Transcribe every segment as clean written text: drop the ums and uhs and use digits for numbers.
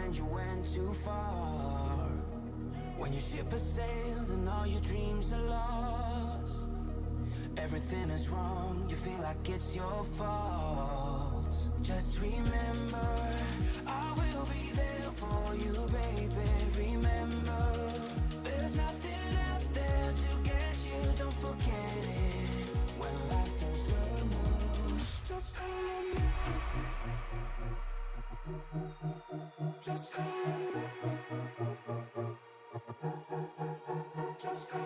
when you went too far. When your ship has sailed and all your dreams are lost. Everything is wrong, you feel like it's your fault. Just remember, I will be there for you, baby. Remember, there's nothing out there to get you, don't forget it. When life throws lemons, just call me. Just call me. Just call me.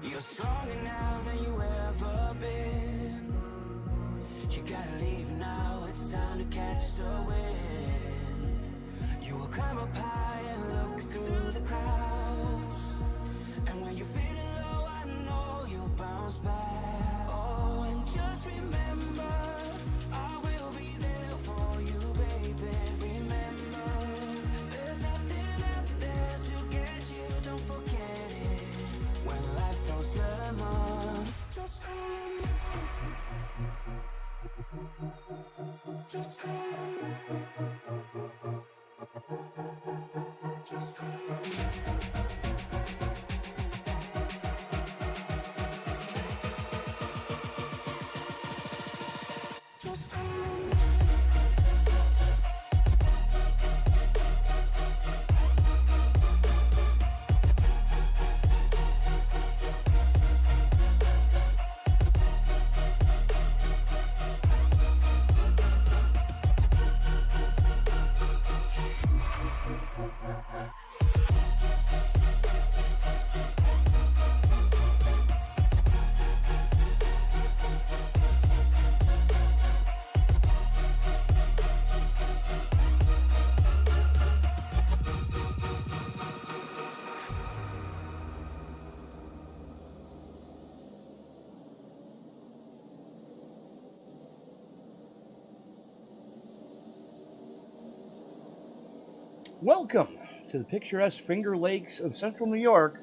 You're stronger now than you ever been. You gotta leave now, it's time to catch the wind. You will climb up high and look through the clouds. And when you're feeling low, I know you'll bounce back. Oh, and just remember, I will be there for you, baby. Remember, there's nothing out there to get you, don't forget it. When life throws lemons, just call me. Just call me. Just call me. Just call me. Welcome to the picturesque Finger Lakes of Central New York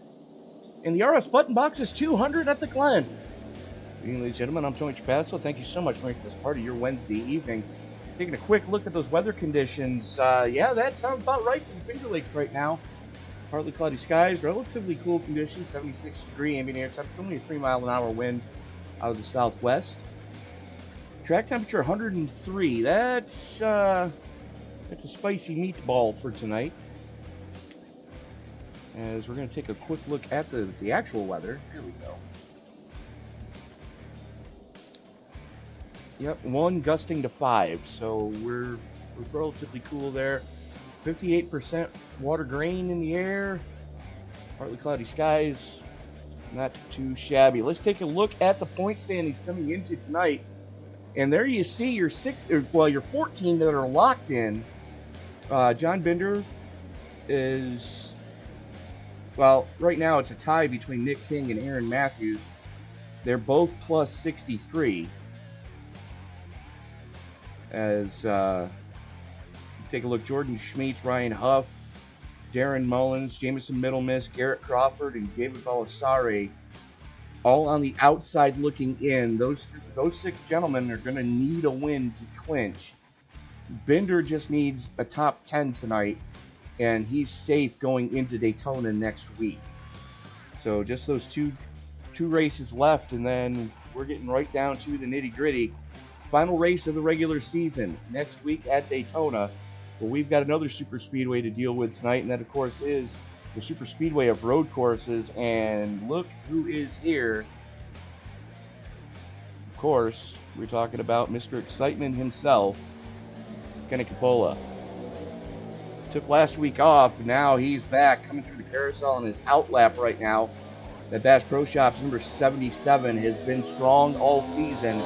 in the RS Button Boxes 200 at the Glen. Good evening, ladies and gentlemen. I'm Tony Trapasso. Thank you so much for making this part of your Wednesday evening. Taking a quick look at those weather conditions. Yeah, that sounds about right for the Finger Lakes right now. Partly cloudy skies, relatively cool conditions, 76-degree ambient air temperature, only a 3-mile-an-hour wind out of the southwest. Track temperature 103. That's a spicy meatball for tonight. As we're going to take a quick look at the actual weather. Here we go. Yep, 1 gusting to 5, so we're relatively cool there. 58% water grain in the air. Partly cloudy skies. Not too shabby. Let's take a look at the point standings coming into tonight. And there you see your 14 that are locked in. John Binder is, well, right now it's a tie between Nick King and Aaron Matthews. They're both plus 63. As take a look, Jordan Schmeets, Ryan Huff, Darren Mullins, Jamison Middlemiss, Garrett Crawford, and David Belisari, all on the outside looking in. Those 6 gentlemen are going to need a win to clinch. Binder just needs a top 10 tonight, and he's safe going into Daytona next week. So just those two races left, and then we're getting right down to the nitty-gritty. Final race of the regular season next week at Daytona. Well, we've got another super speedway to deal with tonight, and that, of course, is the super speedway of road courses. And look who is here. Of course, We're talking about Mr. Excitement himself, Kenny Capola. Took last week off. Now he's back coming through the carousel on his out lap right now. That Bass Pro Shops number 77 has been strong all season.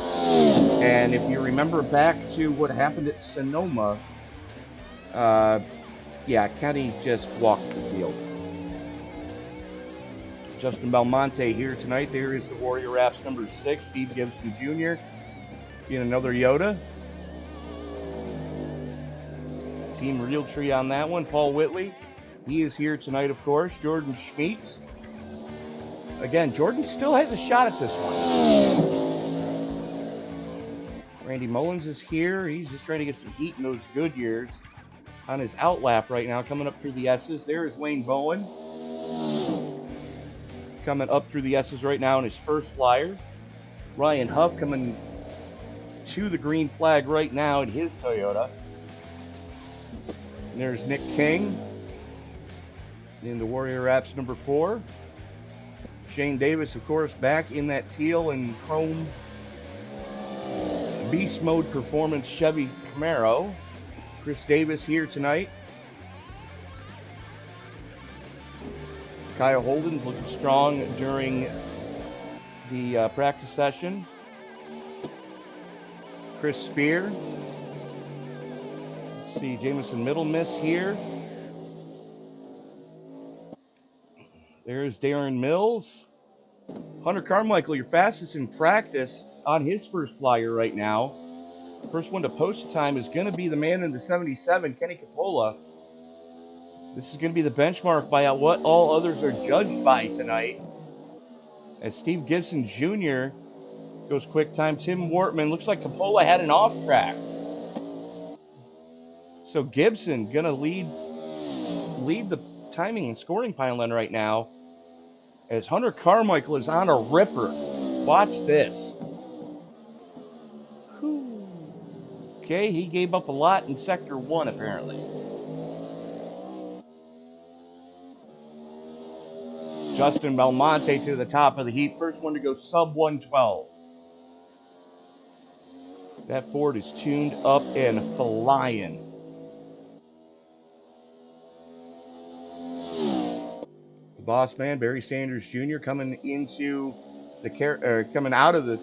And if you remember back to what happened at Sonoma, yeah, Kenny just walked the field. Justin Belmonte here tonight. There is the Warrior Raps number 6, Steve Gibson Jr. in another Yoda. Team Realtree on that one. Paul Whitley, he is here tonight, of course. Jordan Schmeets. Again, Jordan still has a shot at this one. Randy Mullins is here. He's just trying to get some heat in those good years on his out lap right now, coming up through the S's. There is Wayne Bowen coming up through the S's right now in his first flyer. Ryan Huff coming to the green flag right now in his Toyota. And there's Nick King in the Warrior Raps number 4. Shane Davis, of course, back in that teal and chrome Beast Mode Performance Chevy Camaro. Chris Davis here tonight. Kyle Holden looking strong during the practice session. Chris Spear. See Jamison Middlemiss here. There's Darren Mills. Hunter Carmichael, your fastest in practice on his first flyer right now. First one to post time is going to be the man in the 77, Kenny Capola. This is going to be the benchmark by what all others are judged by tonight. As Steve Gibson Jr. goes quick time. Tim Wortman, looks like Capola had an off track. So Gibson going to lead the timing and scoring pylon right now. As Hunter Carmichael is on a ripper. Watch this. Okay, he gave up a lot in Sector 1 apparently. Justin Belmonte to the top of the heap. First one to go sub 112. That Ford is tuned up and flying. The boss man, Barry Sanders Jr. coming into the coming out of the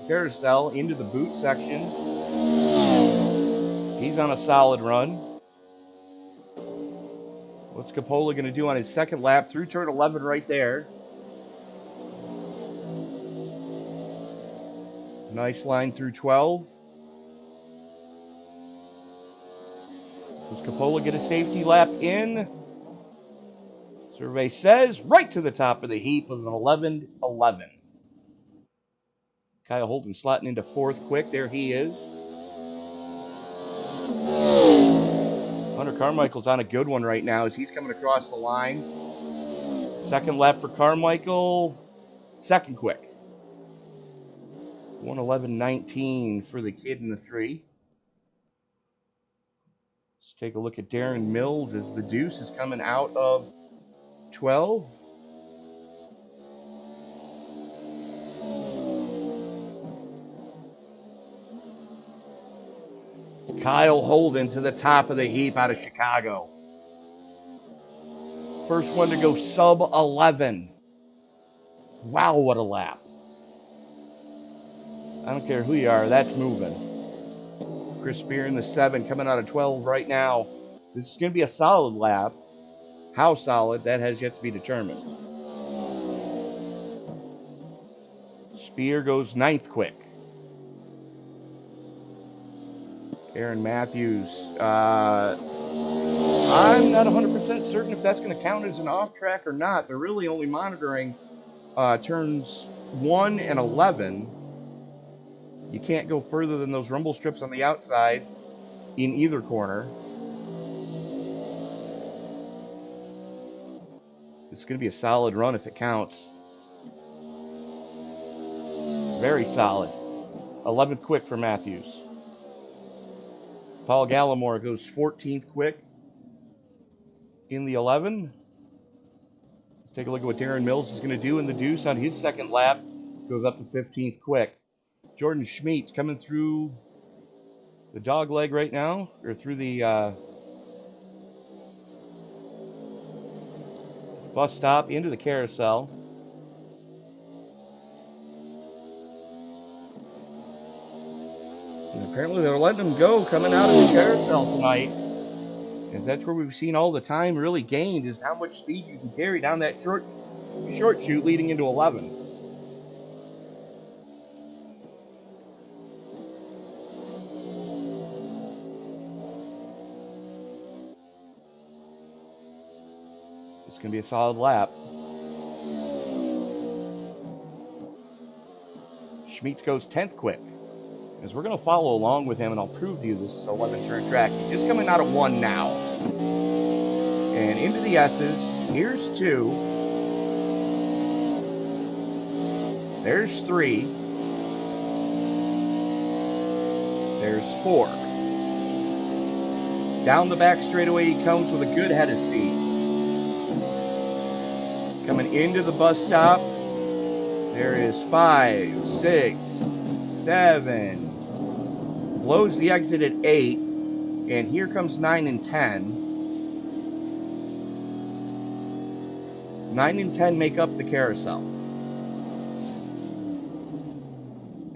carousel into the boot section. He's on a solid run. What's Capola going to do on his second lap through turn 11 right there? Nice line through 12. Does Capola get a safety lap in? Survey says right to the top of the heap with an 11-11. Kyle Holden slotting into 4th quick. There he is. Hunter Carmichael's on a good one right now as he's coming across the line. Second lap for Carmichael. Second quick. 1:11.19 for the kid in the 3. Let's take a look at Darren Mills as the deuce is coming out of 12. Kyle Holden to the top of the heap out of Chicago. First one to go sub 11. Wow, what a lap. I don't care who you are, that's moving. Chris Spear in the 7 coming out of 12 right now. This is going to be a solid lap. How solid, that has yet to be determined. Spear goes 9th quick. Aaron Matthews. I'm not 100% certain if that's going to count as an off track or not. They're really only monitoring turns 1 and 11. You can't go further than those rumble strips on the outside in either corner. It's going to be a solid run if it counts. Very solid. 11th quick for Matthews. Paul Gallimore goes 14th quick in the 11. Let's take a look at what Darren Mills is going to do in the deuce on his second lap. Goes up to 15th quick. Jordan Schmeets coming through the dog leg right now, or through the bus stop into the carousel. And apparently they're letting him go coming out of the carousel tonight. Because that's where we've seen all the time really gained, is how much speed you can carry down that short chute leading into 11. It's going to be a solid lap. Schmeets goes 10th quick. As we're going to follow along with him, and I'll prove to you this 11-turn track. He's just coming out of 1 now. And into the S's. Here's 2. There's 3. There's 4. Down the back straightaway he comes with a good head of steam. Coming into the bus stop, there is 5, 6, 7. Blows the exit at 8. And here comes 9 and 10. 9 and 10 make up the carousel.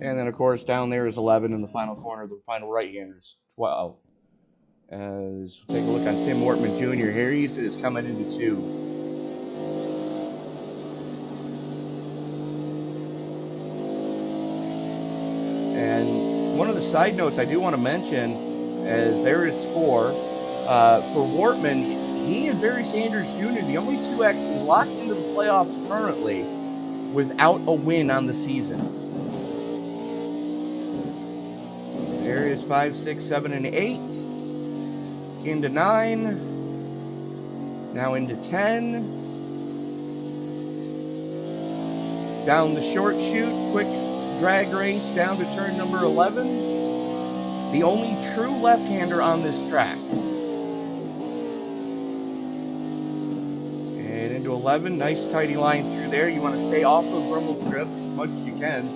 And then, of course, down there is 11 in the final corner. The final right-hander is 12. As we'll take a look on Tim Wortman Jr. here. He is coming into 2. And one of the side notes I do want to mention is there is 4. For Wortman, he and Barry Sanders Jr., the only 2 actually locked into the playoffs currently without a win on the season. There is 5, 6, 7, and 8. Into 9. Now into 10. Down the short chute. Quick drag race down to turn number 11. The only true left-hander on this track. And into 11. Nice tidy line through there. You want to stay off those rumble strips as much as you can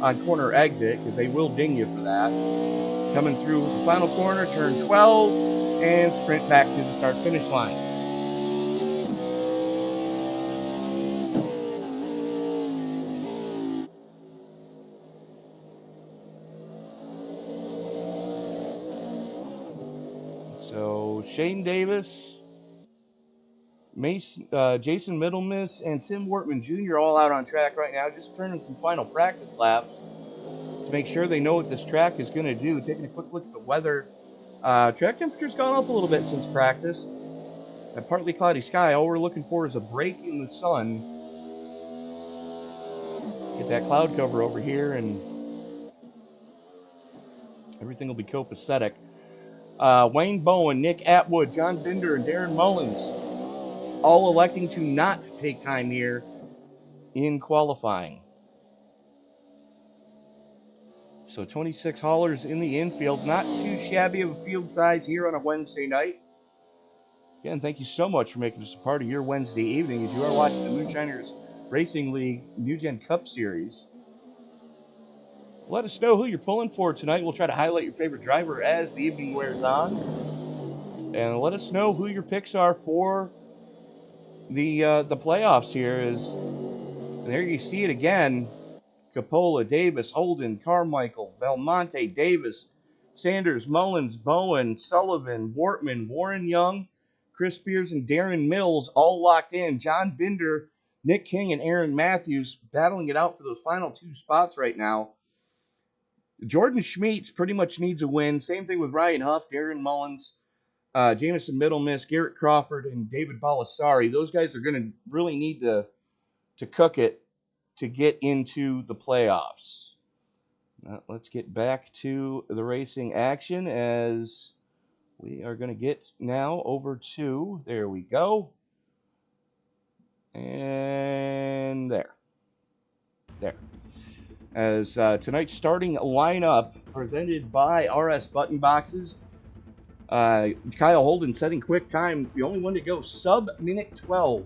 on corner exit, because they will ding you for that. Coming through the final corner, turn 12, and sprint back to the start-finish line. So Shane Davis, Jason Middlemiss, and Tim Wortman Jr. all out on track right now, just turning some final practice laps to make sure they know what this track is going to do. Taking a quick look at the weather. Track temperature's gone up a little bit since practice. A partly cloudy sky. All we're looking for is a break in the sun. Get that cloud cover over here, and everything will be copacetic. Wayne Bowen, Nick Atwood, John Binder, and Darren Mullins all electing to not take time here in qualifying. So 26 haulers in the infield. Not too shabby of a field size here on a Wednesday night. Again, thank you so much for making this a part of your Wednesday evening as you are watching the Moonshiners Racing League New Gen Cup Series. Let us know who you're pulling for tonight. We'll try to highlight your favorite driver as the evening wears on. And let us know who your picks are for the playoffs here. And there you see it again. Coppola, Davis, Holden, Carmichael, Belmonte, Davis, Sanders, Mullins, Bowen, Sullivan, Wortman, Warren Young, Chris Spears, and Darren Mills all locked in. John Binder, Nick King, and Aaron Matthews battling it out for those final 2 spots right now. Jordan Schmeets pretty much needs a win. Same thing with Ryan Huff, Darren Mullins, Jamison Middlemiss, Garrett Crawford, and David Balasari. Those guys are going to really need to cook it to get into the playoffs. Now, let's get back to the racing action as we are going to get now over to, there we go. And there. As tonight's starting lineup presented by RS Button Boxes. Kyle Holden setting quick time, the only one to go sub minute 12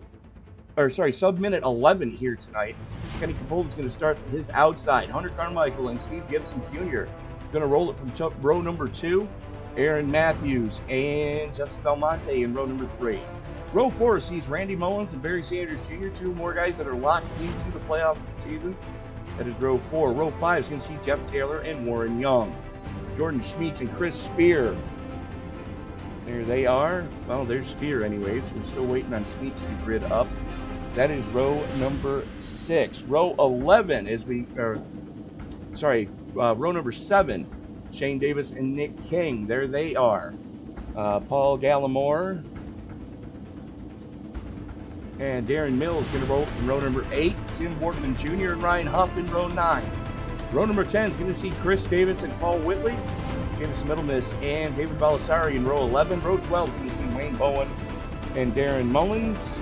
sub-minute 11 here tonight. Kenny Capola's going to start from his outside. Hunter Carmichael and Steve Gibson Jr. going to roll it from row number 2. Aaron Matthews and Justin Belmonte in row number 3. Row 4 sees Randy Mullins and Barry Sanders Jr., 2 more guys that are locked into the playoffs this season. That is row 4. Row 5 is going to see Jeff Taylor and Warren Young. Jordan Schmeets and Chris Spear. There they are. Well, there's Spear anyways. We're still waiting on Schmeets to grid up. That is row number 6. Row 11 is row number 7. Shane Davis and Nick King. There they are. Paul Gallimore and Darren Mills going to roll from row number 8. Tim Boardman Jr. and Ryan Huff in row 9. Row number 10 is going to see Chris Davis and Paul Whitley. Jameson Middlemiss and David Balisari in row 11. Row 12 is going to see Wayne Bowen and Darren Mullins.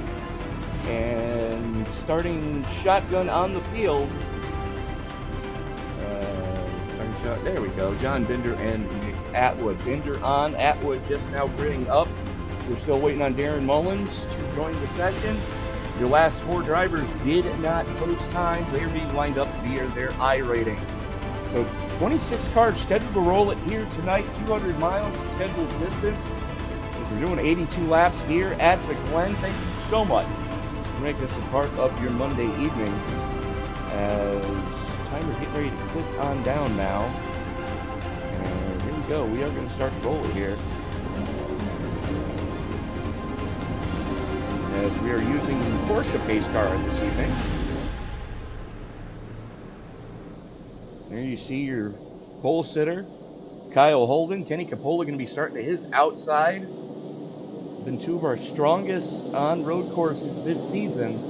And starting shotgun on the field. There we go. John Binder and Nick Atwood. Binder on, Atwood just now gridding up. We're still waiting on Darren Mullins to join the session. Your last 4 drivers did not post time. They are being lined up via their iRating. So 26 cars scheduled to roll it here tonight. 200 miles scheduled distance. If you're doing 82 laps here at the Glen, thank you so much for making this a part of your Monday evenings. As time we're getting ready to click on down now. And here we go. We are going to start to roll it here. As we are using the Porsche pace car this evening. There you see your pole sitter, Kyle Holden. Kenny Capola going to be starting at his outside. Been 2 of our strongest on-road courses this season.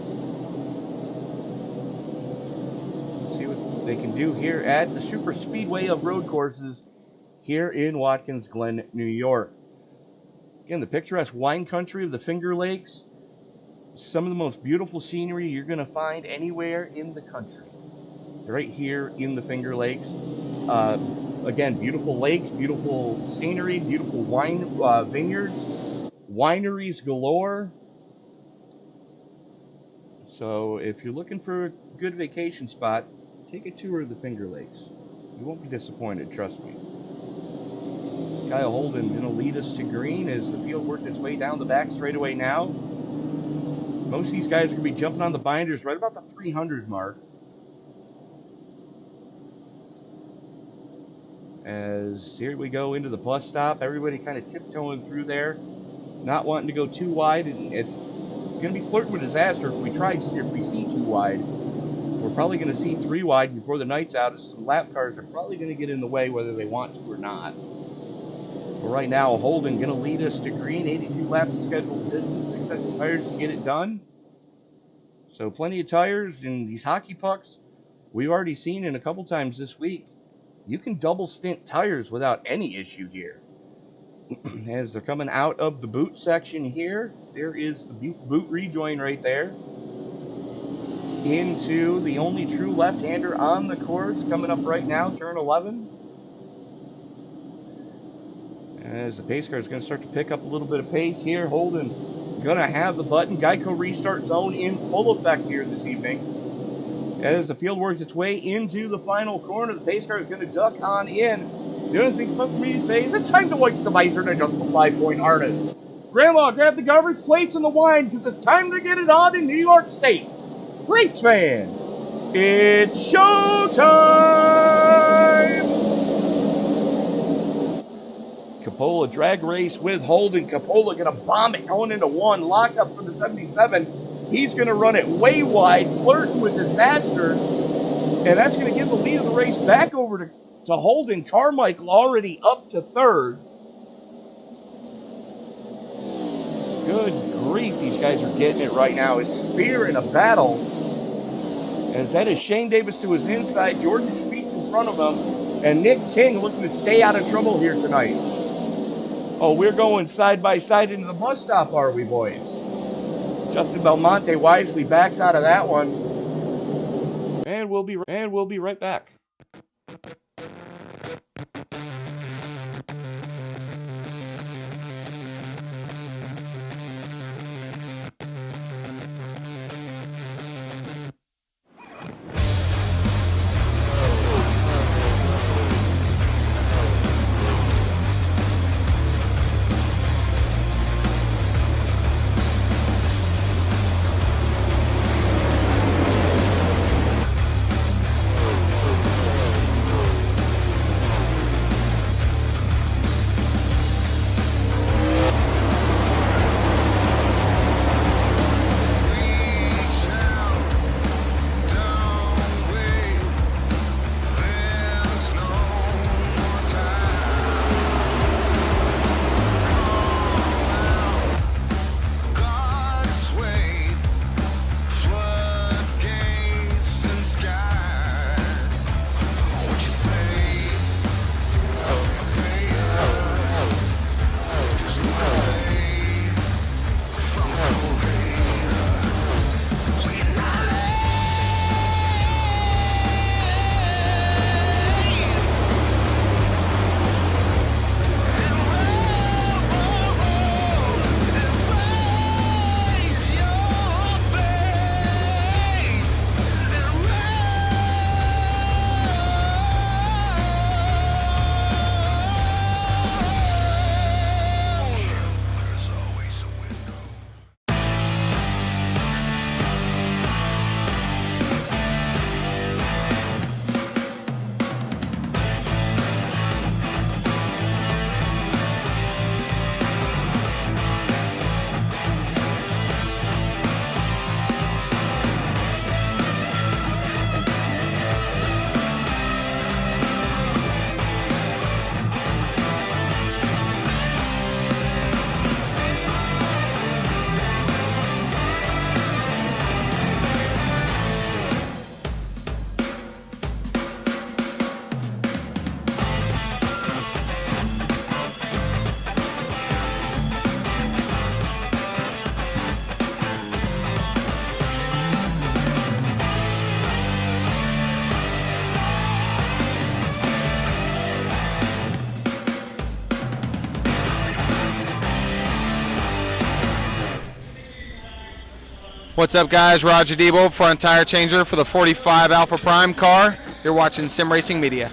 Let's see what they can do here at the super speedway of road courses here in Watkins Glen, New York. Again, the picturesque wine country of the Finger Lakes. Some of the most beautiful scenery you're going to find anywhere in the country. Right here in the Finger Lakes. Again, beautiful lakes, beautiful scenery, beautiful wine vineyards, wineries galore. So if you're looking for a good vacation spot, take a tour of the Finger Lakes. You won't be disappointed, trust me. Kyle Holden going to lead us to green as the field works its way down the back straightaway now. Most of these guys are going to be jumping on the binders right about the 300 mark. As here we go into the bus stop. Everybody kind of tiptoeing through there. Not wanting to go too wide. And it's going to be flirting with disaster if we see too wide. We're probably going to see 3 wide before the night's out. As some lap cars are probably going to get in the way whether they want to or not. But right now, Holden going to lead us to green. 82 laps of scheduled distance. 6 sets of tires to get it done. So plenty of tires in these hockey pucks. We've already seen it a couple times this week. You can double stint tires without any issue here. As they're coming out of the boot section here, there is the boot rejoin right there. Into the only true left-hander on the course coming up right now, turn 11. As the pace car is going to start to pick up a little bit of pace here. Holden going to have the button. Geico restart zone in full effect here this evening. As the field works its way into the final corner, the pace car is going to duck on in. The only thing left for me to say is it's time to wipe the visor and adjust the 5-point harness. Grandma, grab the garbage plates and the wine because it's time to get it on in New York State. Race fan, it's showtime! Capola drag race with Holden. Capola going to bomb it going into 1. Lock up for the 77. He's going to run it way wide, flirting with disaster. And that's going to give the lead of the race back over to Holden. Carmichael already up to 3rd. Good grief, these guys are getting it right now. Is Spear in a battle. As that is Shane Davis to his inside. Jordan Schmeets in front of him. And Nick King looking to stay out of trouble here tonight. Oh, we're going side by side into the bus stop, are we, boys? Justin Belmonte wisely backs out of that one. And we'll be right back. What's up, guys? Roger Debo, front tire changer for the 45 Alpha Prime car. You're watching Sim Racing Media.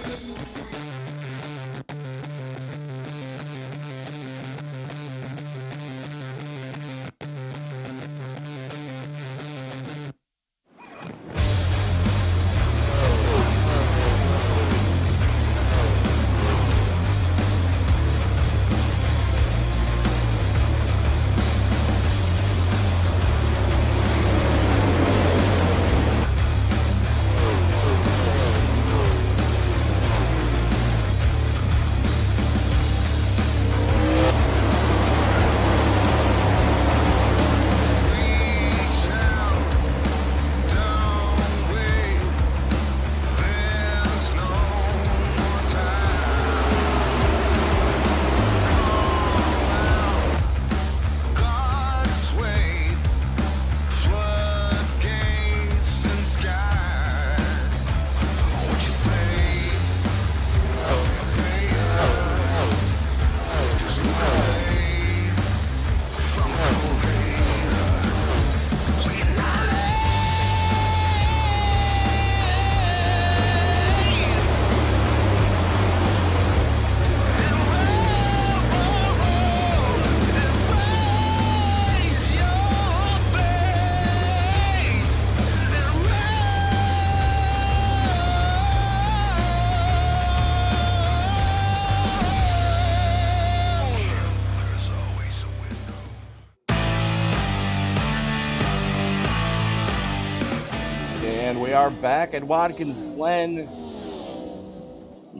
We are back at Watkins, Glen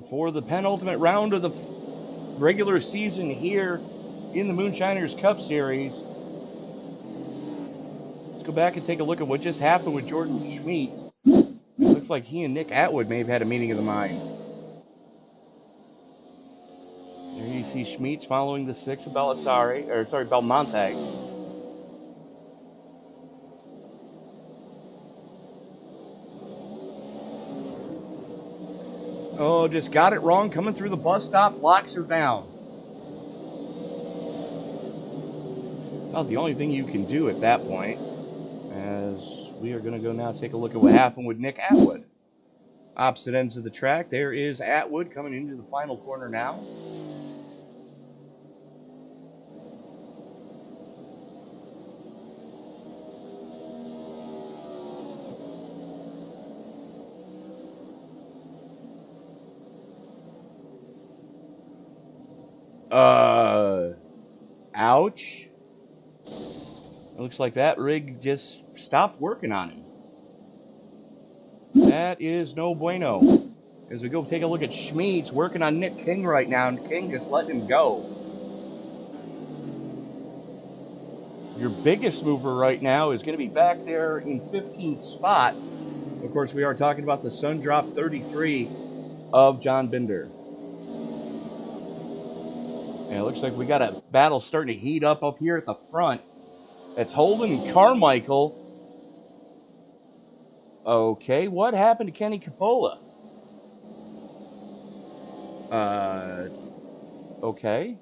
for the penultimate round of the regular season here in the Moonshiners Cup Series. Let's go back and take a look at what just happened with Jordan Schmeets. It looks like he and Nick Atwood may have had a meeting of the minds. There you see Schmeets following the 6 of Belmonte. Oh, just got it wrong. Coming through the bus stop, locks her down. Well, the only thing you can do at that point, as we are going to go now take a look at what happened with Nick Atwood. Opposite ends of the track, there is Atwood coming into the final corner now. Ouch. It looks like that rig just stopped working on him. That is no bueno. As we go take a look at Schmeets working on Nick King right now, and King just letting him go. Your biggest mover right now is going to be back there in 15th spot. Of course, we are talking about the Sundrop 33 of John Binder. And it looks like we got a battle starting to heat up here at the front. It's Holden and Carmichael. Okay, what happened to Kenny Coppola? Okay.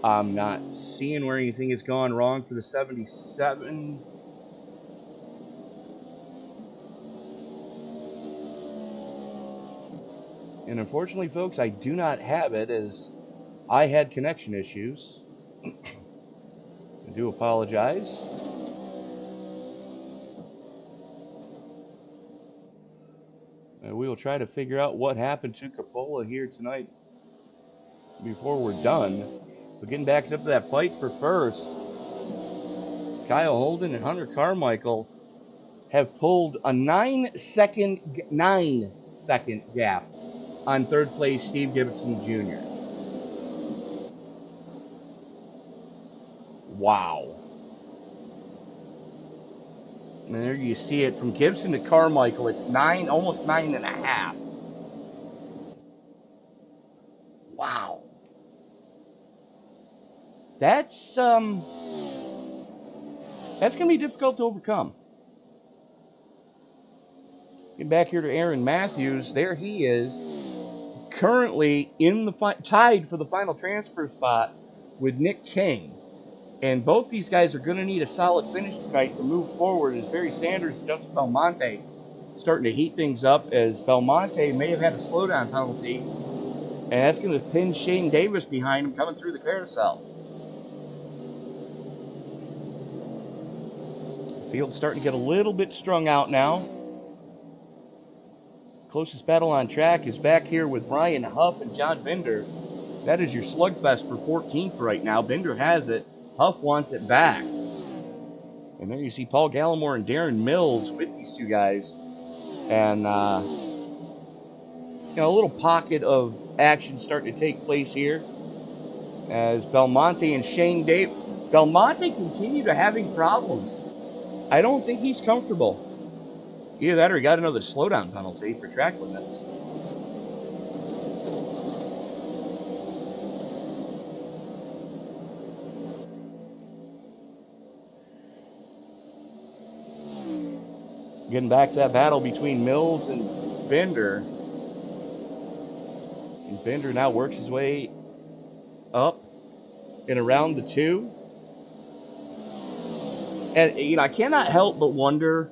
I'm not seeing where anything has gone wrong for the 77. And unfortunately, folks, I do not have it, as I had connection issues. I do apologize. We will try to figure out what happened to Coppola here tonight before we're done. But getting back up to that fight for first, Kyle Holden and Hunter Carmichael have pulled a 9-second gap on third place Steve Gibson Jr. Wow. And there you see it from Gibson to Carmichael. It's almost 9.5. Wow. That's going to be difficult to overcome. Getting back here to Aaron Matthews, there he is, currently in the tied for the final transfer spot with Nick King. And both these guys are going to need a solid finish tonight to move forward, as Barry Sanders and Justin Belmonte starting to heat things up, as Belmonte may have had a slowdown penalty, and that's going to pin Shane Davis behind him coming through the carousel. Field's starting to get a little bit strung out now. Closest battle on track is back here with Ryan Huff and John Binder. That is your slugfest for 14th right now. Binder has it. Huff wants it back. And there you see Paul Gallimore and Darren Mills with these two guys. And, a little pocket of action starting to take place here as Belmonte and Shane Davis. Belmonte continue to having problems. I don't think he's comfortable. Either that or he got another slowdown penalty for track limits. Getting back to that battle between Mills and Binder. And Binder now works his way up and around the two. And, I cannot help but wonder,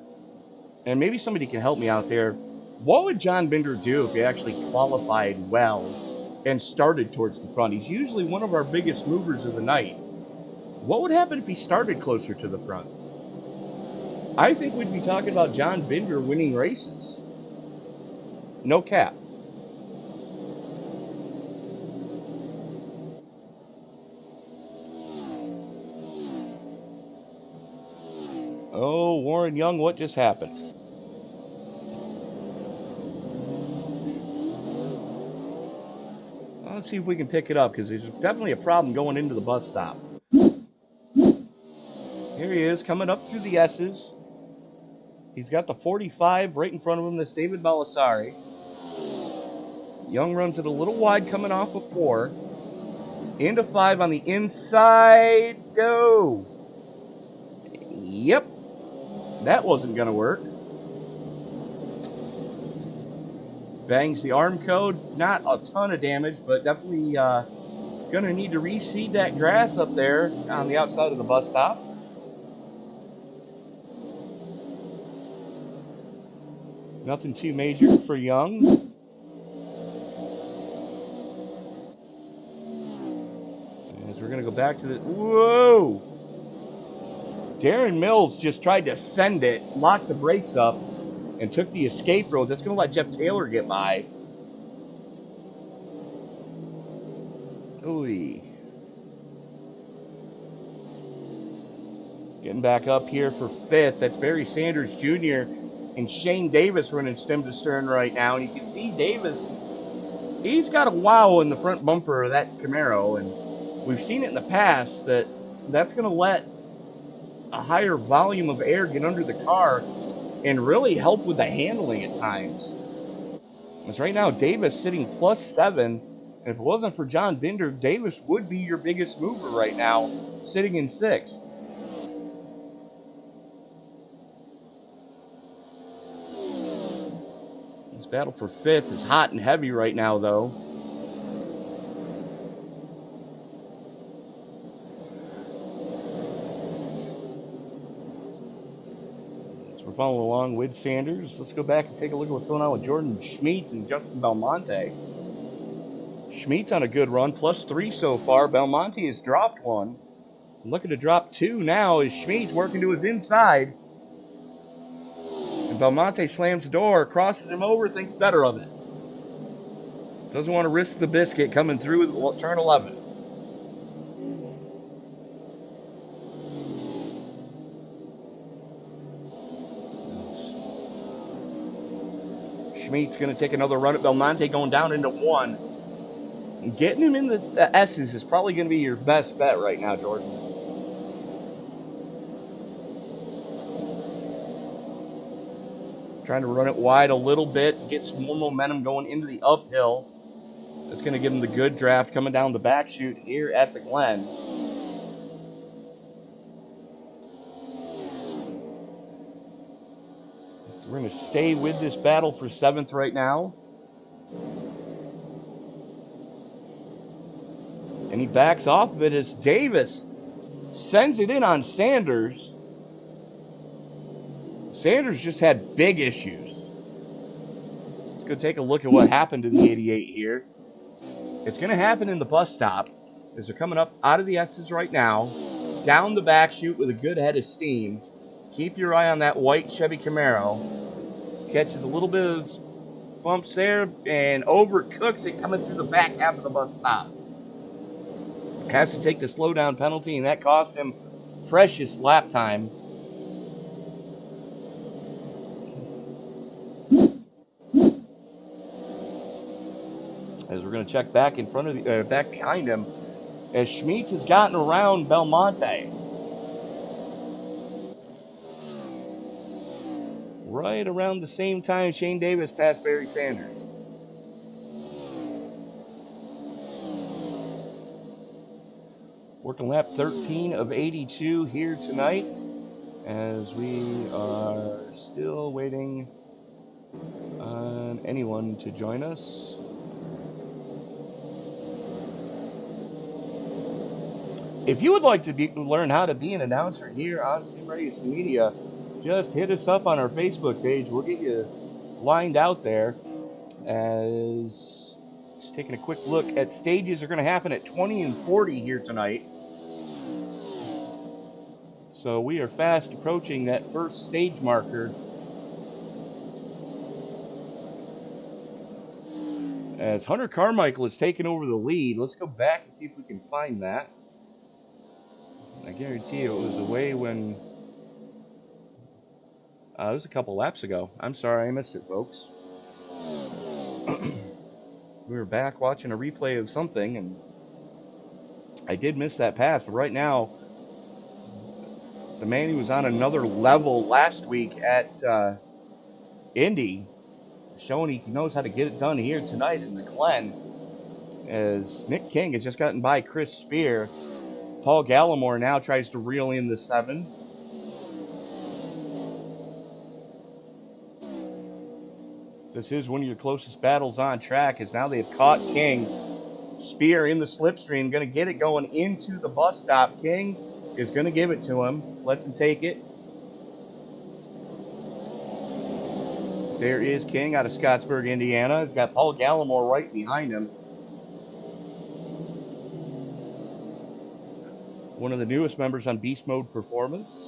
and maybe somebody can help me out there, what would John Binder do if he actually qualified well and started towards the front? He's usually one of our biggest movers of the night. What would happen if he started closer to the front? I think we'd be talking about John Binder winning races. No cap. Oh, Warren Young, what just happened? Let's see if we can pick it up, because there's definitely a problem going into the bus stop. Here he is, coming up through the S's. He's got the 45 right in front of him. That's David Balasari. Young runs it a little wide coming off of 4. Into 5 on the inside. Go. Yep. That wasn't going to work. Bangs the arm code. Not a ton of damage, but definitely going to need to reseed that grass up there on the outside of the bus stop. Nothing too major for Young. As we're going to go back to the... Whoa! Darren Mills just tried to send it, locked the brakes up, and took the escape road. That's going to let Jeff Taylor get by. Ooh. Getting back up here for 5th. That's Barry Sanders Jr. and Shane Davis running stem to stern right now. And you can see Davis, he's got a wow in the front bumper of that Camaro. And we've seen it in the past that's going to let a higher volume of air get under the car and really help with the handling at times. Because right now, Davis sitting +7. And if it wasn't for John Binder, Davis would be your biggest mover right now, sitting in 6th. This battle for 5th is hot and heavy right now, though. We're following along with Sanders. Let's go back and take a look at what's going on with Jordan Schmeetz and Justin Belmonte. Schmeetz on a good run, +3 so far. Belmonte has dropped 1. Looking to drop 2 now as Schmeetz working to his inside. And Belmonte slams the door, crosses him over, thinks better of it. Doesn't want to risk the biscuit coming through with turn 11. Schmeet's going to take another run at Belmonte, going down into 1. And getting him in the S's is probably going to be your best bet right now, Jordan. Trying to run it wide a little bit, get some more momentum going into the uphill. That's going to give him the good draft coming down the back chute here at the Glen. We're going to stay with this battle for 7th right now. And he backs off of it as Davis Sends it in on Sanders. Sanders just had big issues. Let's go take a look at what happened to the 88 here. It's going to happen in the bus stop as they're coming up out of the X's right now. Down the back chute with a good head of steam. Keep your eye on that white Chevy Camaro. Catches a little bit of bumps there and overcooks it coming through the back half of the bus stop. Has to take the slowdown penalty, and that costs him precious lap time. As we're going to check back in front of the, back behind him, as Schmeets has gotten around Belmonte. Right around the same time Shane Davis passed Barry Sanders. Working lap 13 of 82 here tonight, as we are still waiting on anyone to join us. If you would like to learn how to be an announcer here on Racing Media, just hit us up on our Facebook page. We'll get you lined out there. As just taking a quick look at stages are going to happen at 20 and 40 here tonight. So we are fast approaching that first stage marker. As Hunter Carmichael has taken over the lead. Let's go back and see if we can find that. I guarantee you it was away when... it was a couple laps ago. I'm sorry, I missed it, folks. We were back watching a replay of something, and I did miss that pass. But right now, the man who was on another level last week at Indy, showing he knows how to get it done here tonight in the Glen, as Nick King has just gotten by Chris Spear. Paul Gallimore now tries to reel in the 7. This is one of your closest battles on track, as now they've caught King. Spear in the slipstream, going to get it going into the bus stop. King is going to give it to him. Lets him take it. There is King out of Scottsburg, Indiana. He's got Paul Gallimore right behind him. One of the newest members on Beast Mode Performance.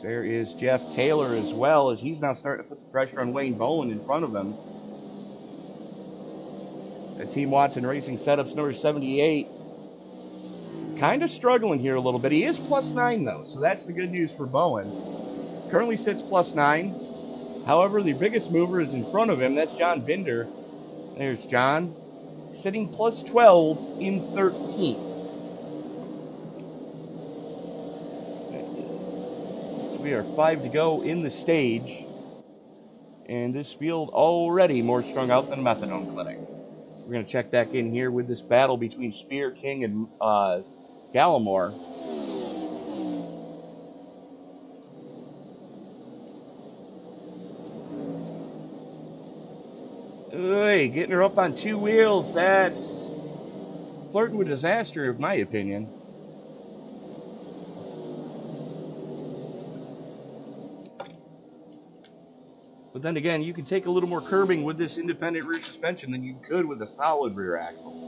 There is Jeff Taylor as well, as he's now starting to put the pressure on Wayne Bowen in front of him. At Team Watson Racing Setups number 78. Kind of struggling here a little bit. He is +9 though, so that's the good news for Bowen. Currently sits +9. However, the biggest mover is in front of him. That's John Binder. There's John, sitting +12 in 13th. We are 5 to go in the stage. And this field already more strung out than a methadone clinic. We're going to check back in here with this battle between Spear, King, and Gallimore. Hey, getting her up on 2 wheels, that's flirting with disaster, in my opinion. But then again, you can take a little more curbing with this independent rear suspension than you could with a solid rear axle.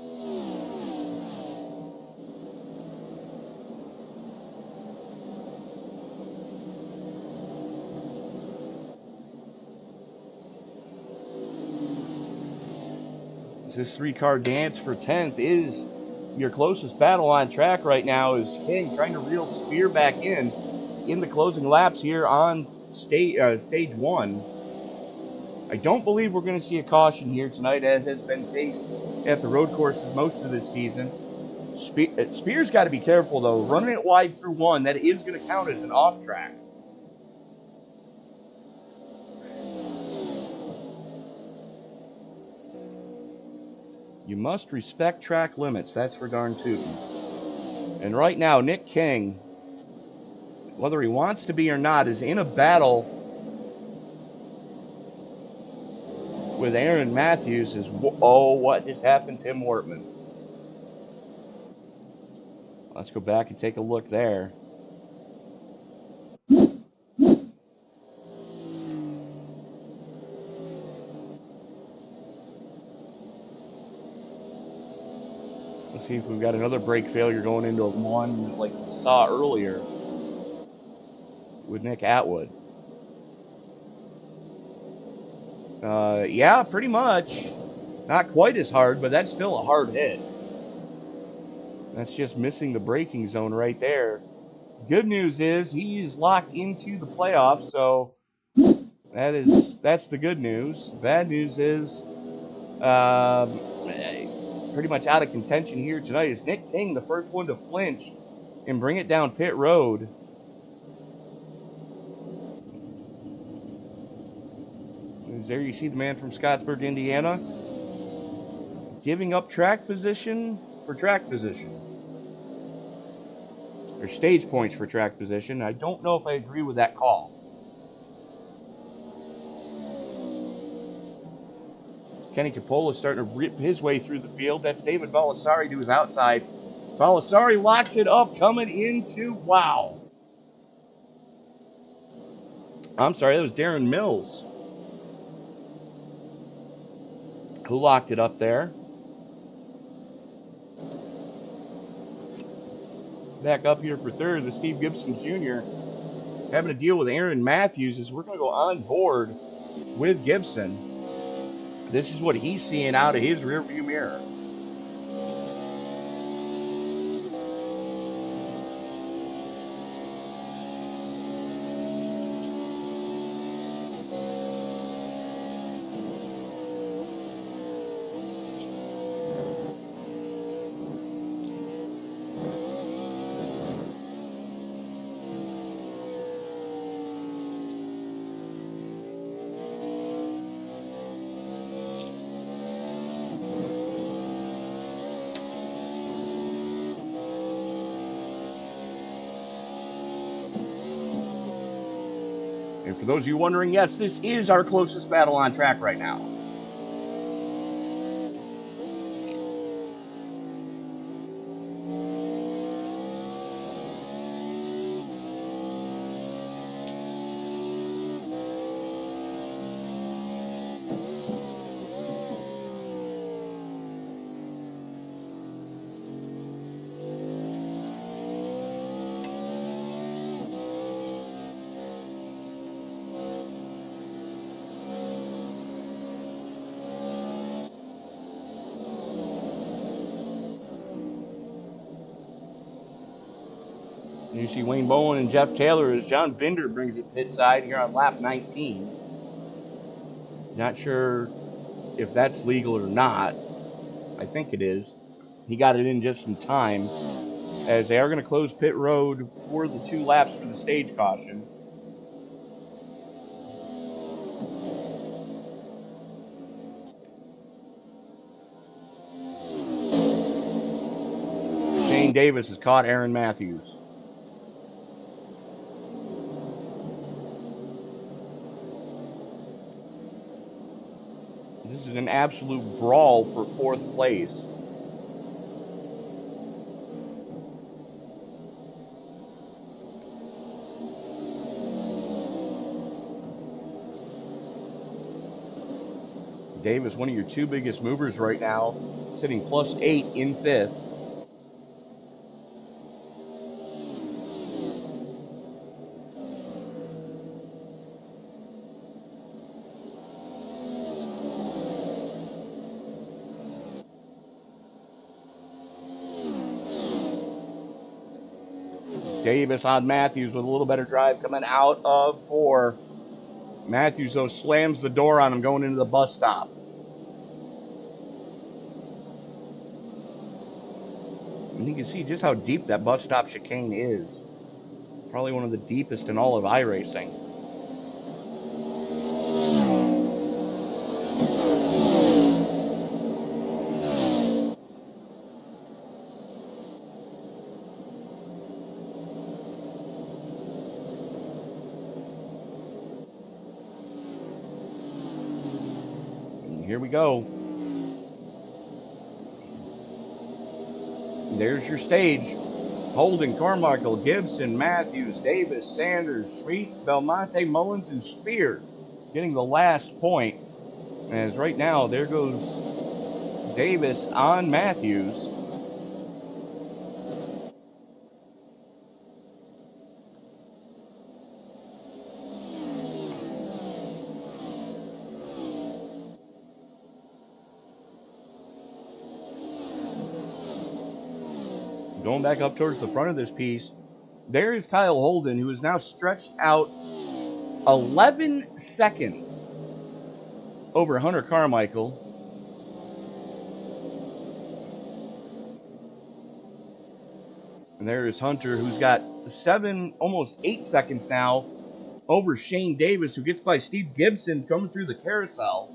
This 3-car dance for 10th is your closest battle on track right now, is King trying to reel Spear back in the closing laps here on stage 1. I don't believe we're going to see a caution here tonight, as has been the case at the road courses most of this season. Spear's got to be careful, though. Running it wide through 1, that is going to count as an off track. You must respect track limits, that's for darn tootin'. And right now, Nick King, whether he wants to be or not, is in a battle with Aaron Matthews is, oh, what just happened to Tim Wortman? Let's go back and take a look there. Let's see if we've got another brake failure going into one like we saw earlier with Nick Atwood. Yeah, pretty much. Not quite as hard, but that's still a hard hit. That's just missing the braking zone right there. Good news is he's locked into the playoffs, so that's the good news. Bad news is it's pretty much out of contention here tonight. Is Nick King the first one to flinch and bring it down pit road? There you see the man from Scottsburg, Indiana, giving up track position for track position. Or stage points for track position. I don't know if I agree with that call. Kenny Capola is starting to rip his way through the field. That's David Balasari to his outside. Balasari locks it up, coming into, wow. I'm sorry, that was Darren Mills who locked it up there. Back up here for third, the Steve Gibson Jr. having to deal with Aaron Matthews as we're going to go on board with Gibson. This is what he's seeing out of his rearview mirror. And for those of you wondering, yes, this is our closest battle on track right now. You see Wayne Bowen and Jeff Taylor as John Binder brings it pit side here on lap 19. Not sure if that's legal or not. I think it is. He got it in just in time as they are going to close pit road for the 2 laps for the stage caution. Shane Davis has caught Aaron Matthews. This is an absolute brawl for 4th place. Davis, one of your 2 biggest movers right now, sitting +8 in 5th. Davis on Matthews with a little better drive coming out of 4. Matthews, though, slams the door on him going into the bus stop. And you can see just how deep that bus stop chicane is. Probably one of the deepest in all of iRacing. Here we go. There's your stage. Holden, Carmichael, Gibson, Matthews, Davis, Sanders, Sweets, Belmonte, Mullins, and Spear getting the last point. As right now, there goes Davis on Matthews. Going back up towards the front of this piece, there is Kyle Holden, who is now stretched out 11 seconds over Hunter Carmichael. And there is Hunter, who's got 7, almost 8 seconds now over Shane Davis, who gets by Steve Gibson coming through the carousel.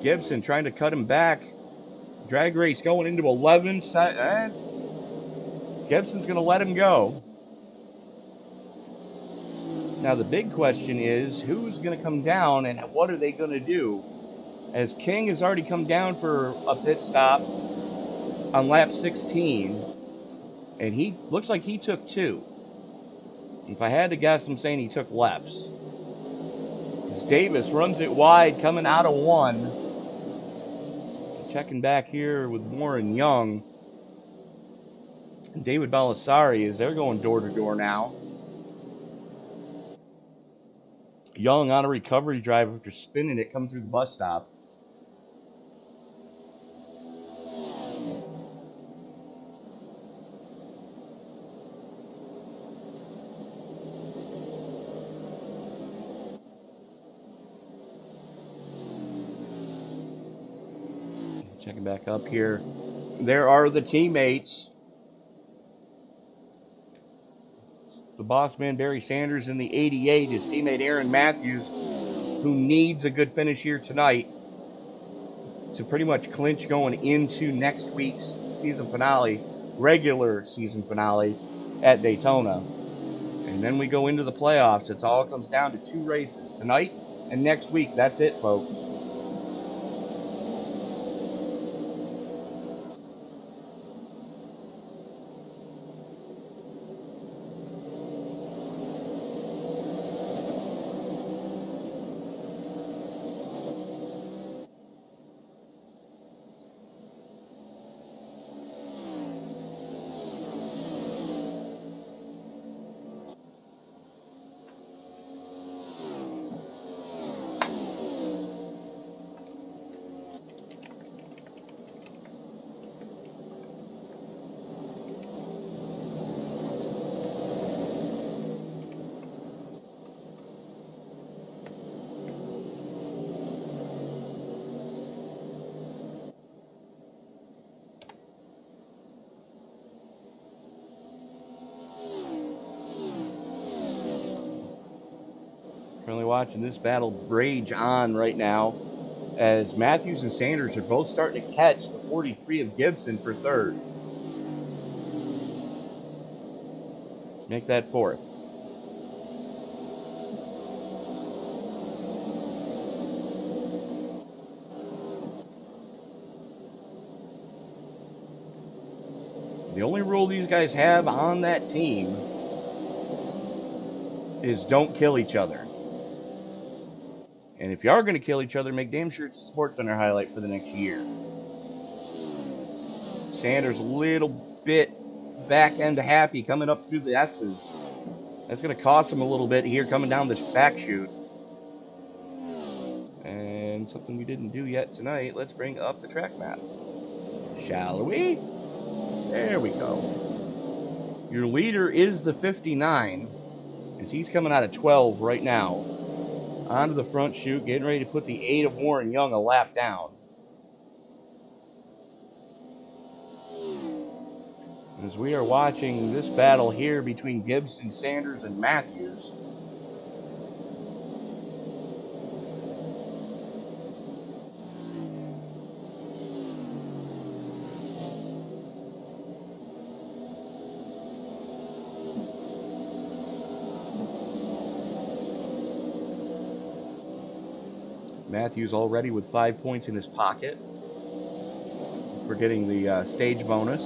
Gibson trying to cut him back. Drag race going into 11. Gibson's going to let him go. Now the big question is, who's going to come down and what are they going to do? As King has already come down for a pit stop on lap 16, and he looks like he took 2. If I had to guess, I'm saying he took lefts. As Davis runs it wide, coming out of 1. Checking back here with Warren Young. And David Balasari, as they're going door to door now. Young on a recovery drive after spinning it coming through the bus stop. Checking back up here. There are the teammates. The boss man, Barry Sanders, in the 88. His teammate, Aaron Matthews, who needs a good finish here tonight to pretty much clinch going into next week's season finale, regular season finale at Daytona. And then we go into the playoffs. It all comes down to 2 races, tonight and next week. That's it, folks. Currently watching this battle rage on right now as Matthews and Sanders are both starting to catch the 43 of Gibson for 3rd. Make that 4th. The only rule these guys have on that team is don't kill each other. And if you are going to kill each other, make damn sure it's a Sports Center highlight for the next year. Sanders a little bit back end happy coming up through the S's. That's going to cost him a little bit here coming down this back chute. And something we didn't do yet tonight, let's bring up the track map. Shall we? There we go. Your leader is the 59, as he's coming out of 12 right now. Onto the front chute, getting ready to put the 8 of Warren Young a lap down. As we are watching this battle here between Gibson, Sanders, and Matthews. Matthews already with 5 points in his pocket for getting the stage bonus.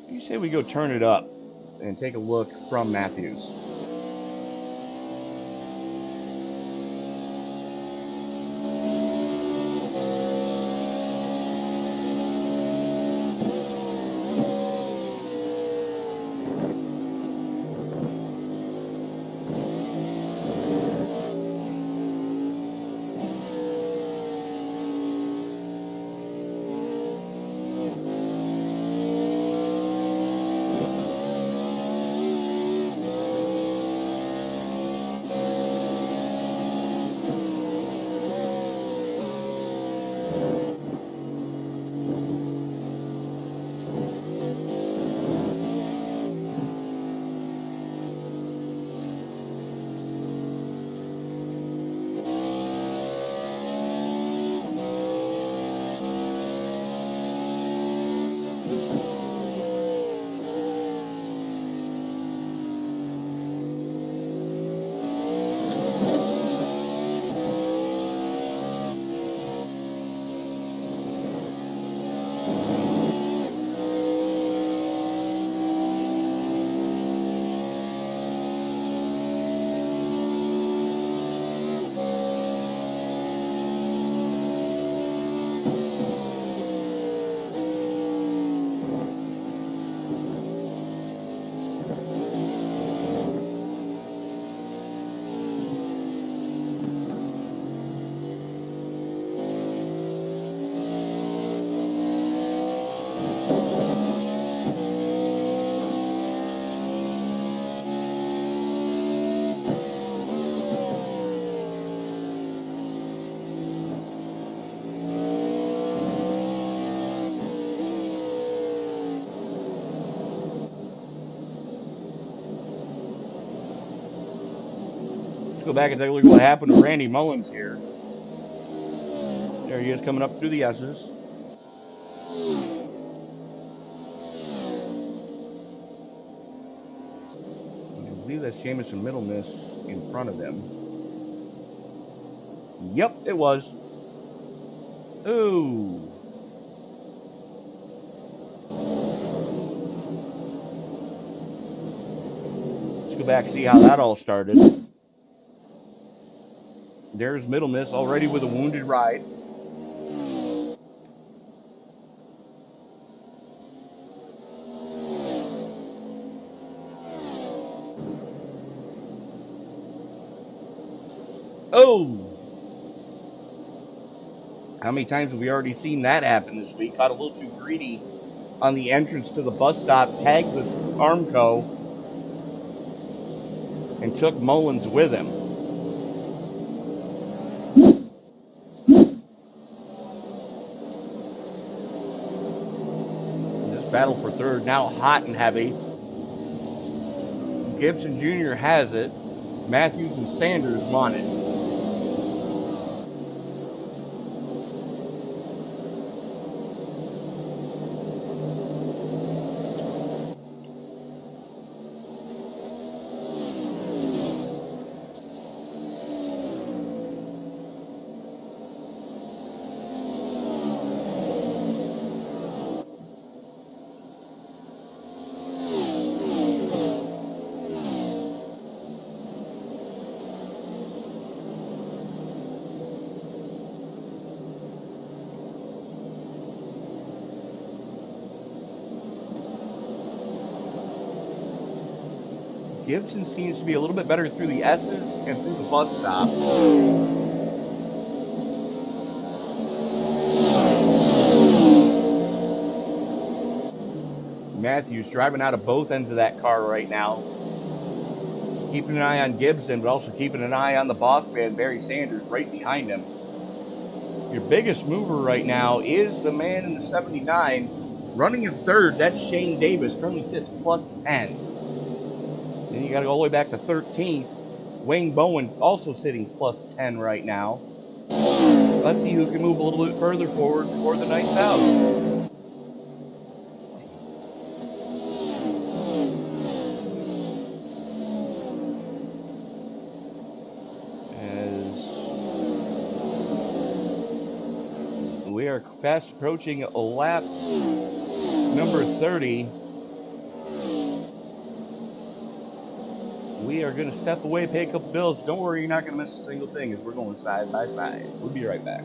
You say we go turn it up and take a look from Matthews. Go back and take a look at what happened to Randy Mullins here. There he is coming up through the S's. I believe that's Jamison Middle Miss in front of him. Yep, it was. Ooh. Let's go back and see how that all started. There's Middle Miss already with a wounded ride. Oh! How many times have we already seen that happen this week? Got a little too greedy on the entrance to the bus stop, tagged with Armco, and took Mullins with him. This battle for third now hot and heavy. Gibson Jr. has it. Matthews and Sanders want it. Gibson seems to be a little bit better through the S's and through the bus stop. Matthews driving out of both ends of that car right now. Keeping an eye on Gibson, but also keeping an eye on the boss man, Barry Sanders, right behind him. Your biggest mover right now is the man in the 79. Running in third, that's Shane Davis, currently sits plus 10. Then you got to go all the way back to 13th. Wayne Bowen also sitting plus 10 right now. Let's see who can move a little bit further forward before the night's out. fast approaching lap number 30. We are going to step away, pay a couple bills. Don't worry, you're not going to miss a single thing as we're going side by side. We'll be right back.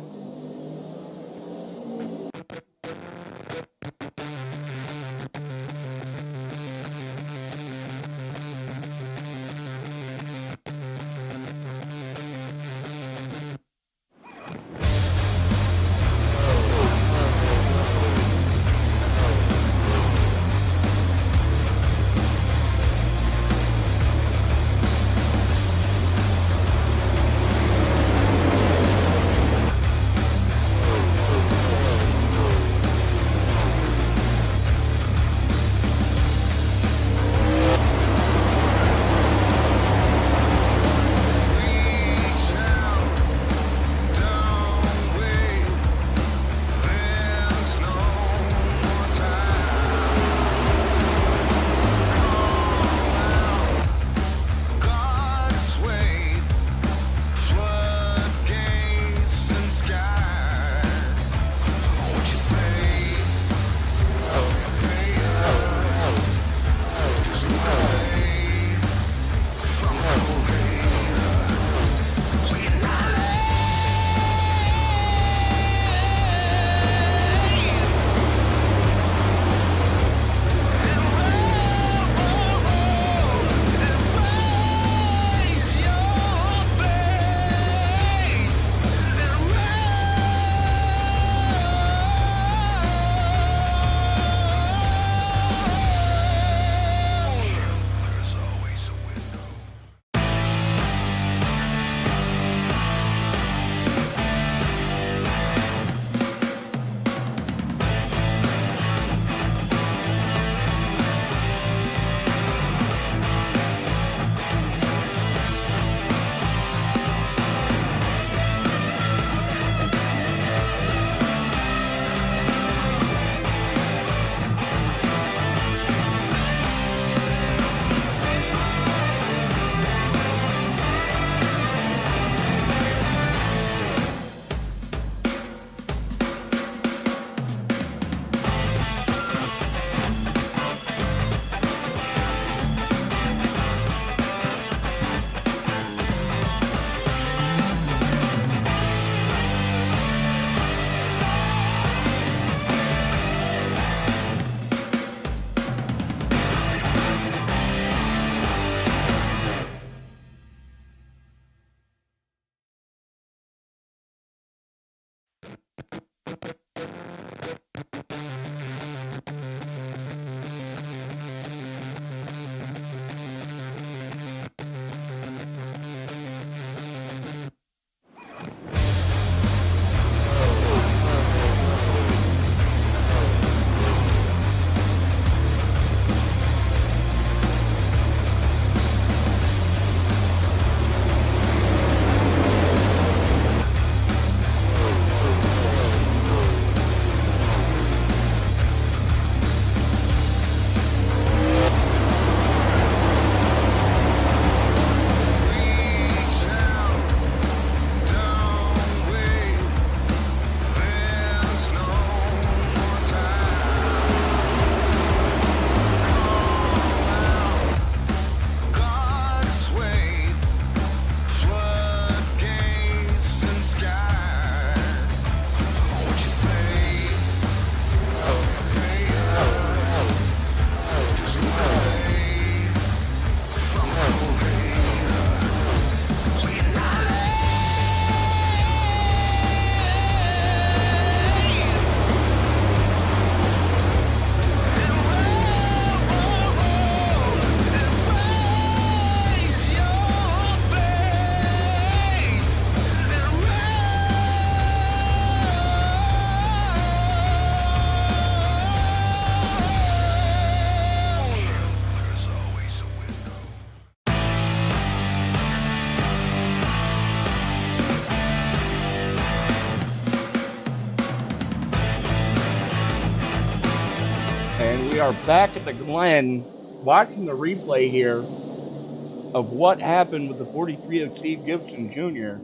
We are back at the Glen, watching the replay here of what happened with the 43 of Steve Gibson Jr.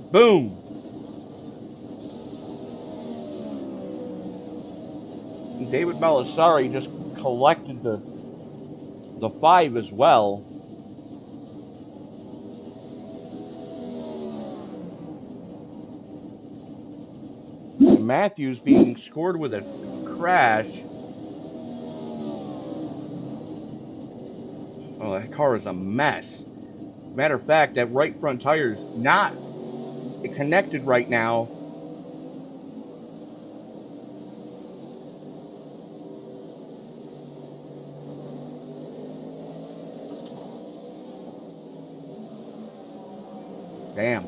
Boom. David Belisari just collected the 5 as well. Matthews being scored with a crash. Oh, that car is a mess. Matter of fact, that right front tire is not connected right now. Damn.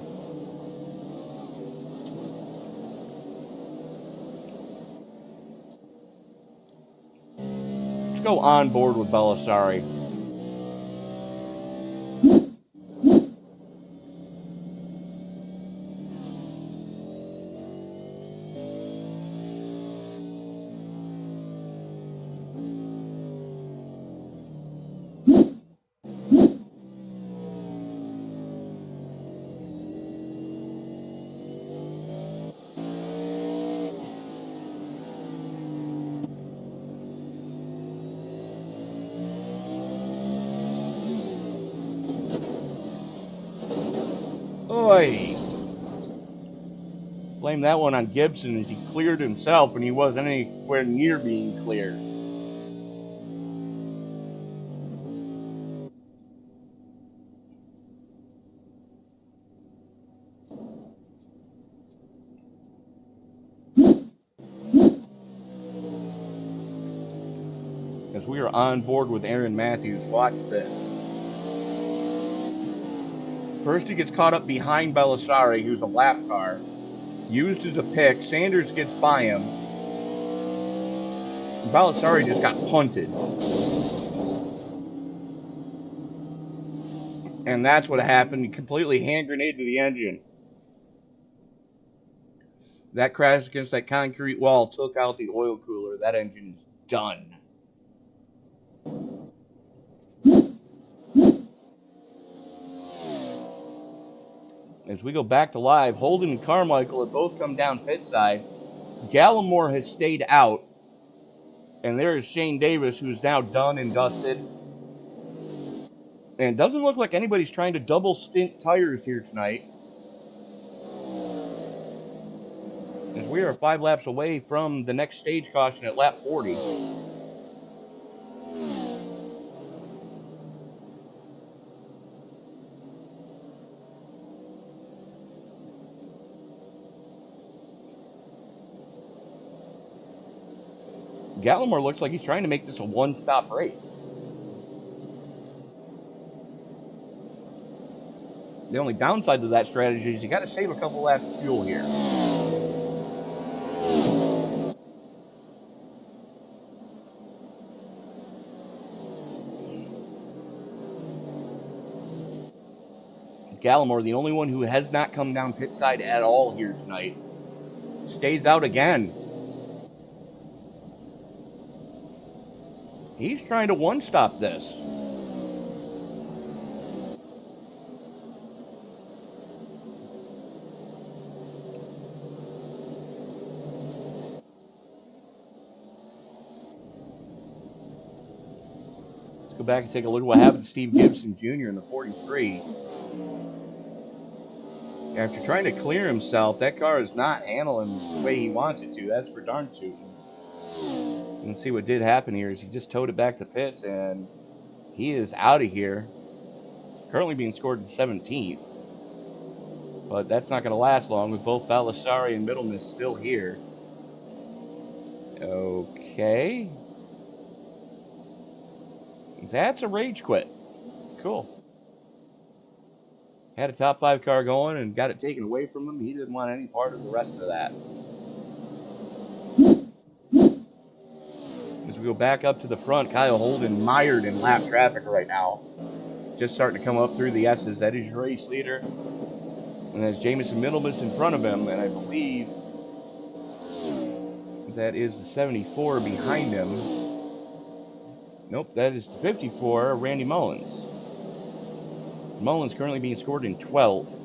Let's go on board with Belisari. Oi! Blame that one on Gibson as he cleared himself when he wasn't anywhere near being cleared. As we are on board with Aaron Matthews, watch this. First he gets caught up behind Belisari, who's a lap car. Used as a pick. Sanders gets by him. Belisari just got punted. And that's what happened. He completely hand grenaded the engine. That crash against that concrete wall took out the oil cooler. That engine's done. As we go back to live, Holden and Carmichael have both come down pit side. Gallimore has stayed out. And there is Shane Davis, who's now done and dusted. And it doesn't look like anybody's trying to double stint tires here tonight. As we are 5 laps away from the next stage caution at lap 40. Gallimore looks like he's trying to make this a one-stop race. The only downside to that strategy is you got to save a couple laps of fuel here. Gallimore, the only one who has not come down pit side at all here tonight, stays out again. He's trying to one-stop this. Let's go back and take a look at what happened to Steve Gibson Jr. in the 43. After trying to clear himself, that car is not handling the way he wants it to. That's for darn shooting. Let's see what did happen here is he just towed it back to pits, and he is out of here. Currently being scored in 17th. But that's not going to last long with both Belisari and Middlemiss still here. Okay. That's a rage quit. Cool. Had a top 5 car going and got it taken away from him. He didn't want any part of the rest of that. As we go back up to the front, Kyle Holden mired in lap traffic right now. Just starting to come up through the S's. That is your race leader. And that's Jamison Middlemiss in front of him. And I believe that is the 74 behind him. Nope, that is the 54, Randy Mullins. Mullins currently being scored in 12th.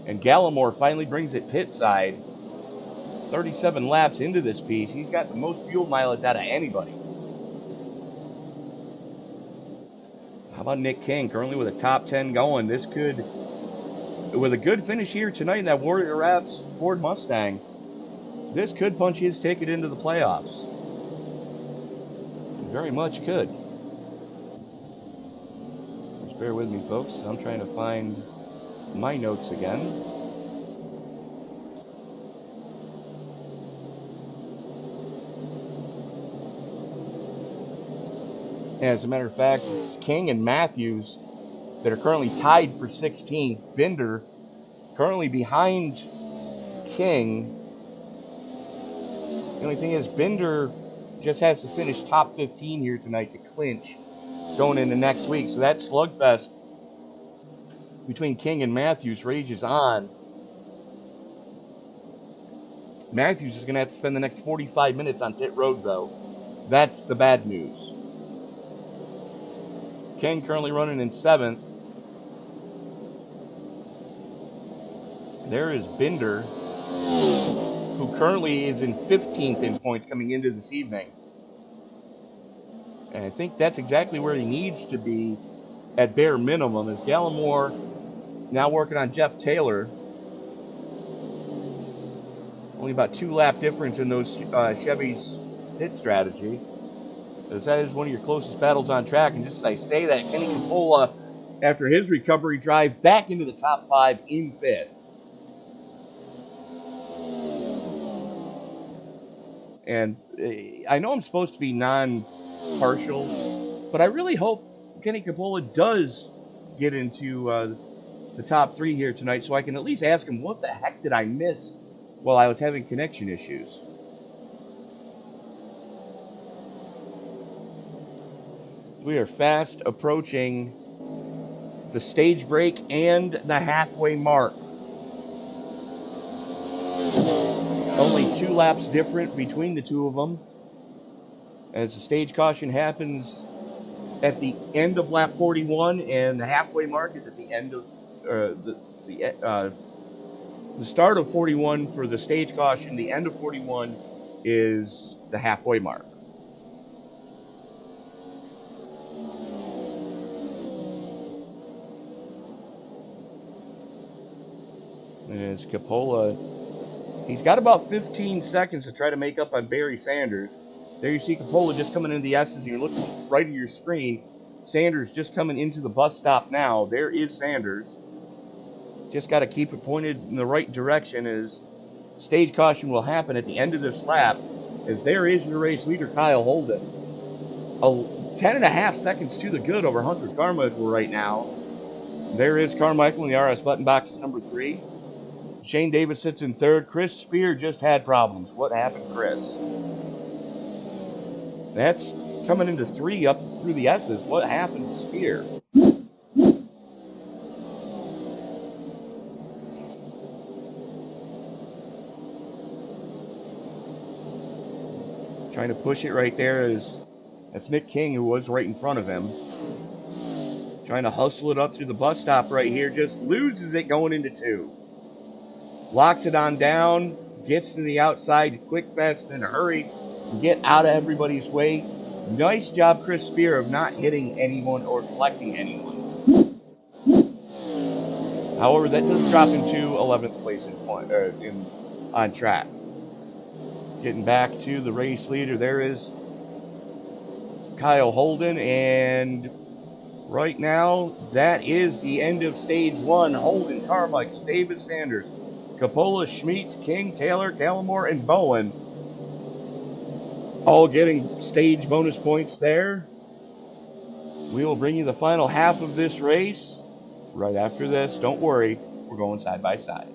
And Gallimore finally brings it pit side. 37 laps into this piece. He's got the most fuel mileage out of anybody. How about Nick King, currently with a top 10 going? This could, with a good finish here tonight in that Warrior Rats Ford Mustang, this could punch his ticket into the playoffs. Very much could. Just bear with me, folks. I'm trying to find my notes again. As a matter of fact, it's King and Matthews that are currently tied for 16th. Binder currently behind King. The only thing is, Binder just has to finish top 15 here tonight to clinch going into next week. So that slugfest between King and Matthews rages on. Matthews is going to have to spend the next 45 minutes on pit road, though. That's the bad news. King currently running in 7th. There is Binder, who currently is in 15th in points coming into this evening. And I think that's exactly where he needs to be at bare minimum, as Gallimore now working on Jeff Taylor. Only about 2 lap difference in those Chevy's pit strategy. As that is one of your closest battles on track. And just as I say that, Kenny Capola, after his recovery drive, back into the top 5 in pit. And I know I'm supposed to be non-partial, but I really hope Kenny Capola does get into the top 3 here tonight, so I can at least ask him, what the heck did I miss while I was having connection issues? We are fast approaching the stage break and the halfway mark. Only 2 laps different between the two of them, as the stage caution happens at the end of lap 41, and the halfway mark is at the end of the start of 41 for the stage caution. The end of 41 is the halfway mark. As Capola, he's got about 15 seconds to try to make up on Barry Sanders. There you see Capola just coming into the S's. You're looking right at your screen. Sanders just coming into the bus stop now. There is Sanders. Just got to keep it pointed in the right direction, as stage caution will happen at the end of this lap, as there is your race leader, Kyle Holden. 10.5 seconds to the good over Hunter Carmichael right now. There is Carmichael in the RS button box number 3. Shane Davis sits in 3rd. Chris Spear just had problems. What happened, Chris? That's coming into 3 up through the S's. What happened to Spear? Trying to push it right there that's Nick King, who was right in front of him. Trying to hustle it up through the bus stop right here. Just loses it going into 2. Locks it on down. Gets to the outside quick, fast, and in a hurry. Get out of everybody's way. Nice job, Chris Spear, of not hitting anyone or collecting anyone. However, that does drop into 11th place on track. Getting back to the race leader, there is Kyle Holden, and right now, that is the end of stage 1. Holden, Carmichael, Davis, Sanders, Capola, Schmeets, King, Taylor, Gallimore, and Bowen all getting stage bonus points there. We will bring you the final half of this race right after this. Don't worry, we're going side by side.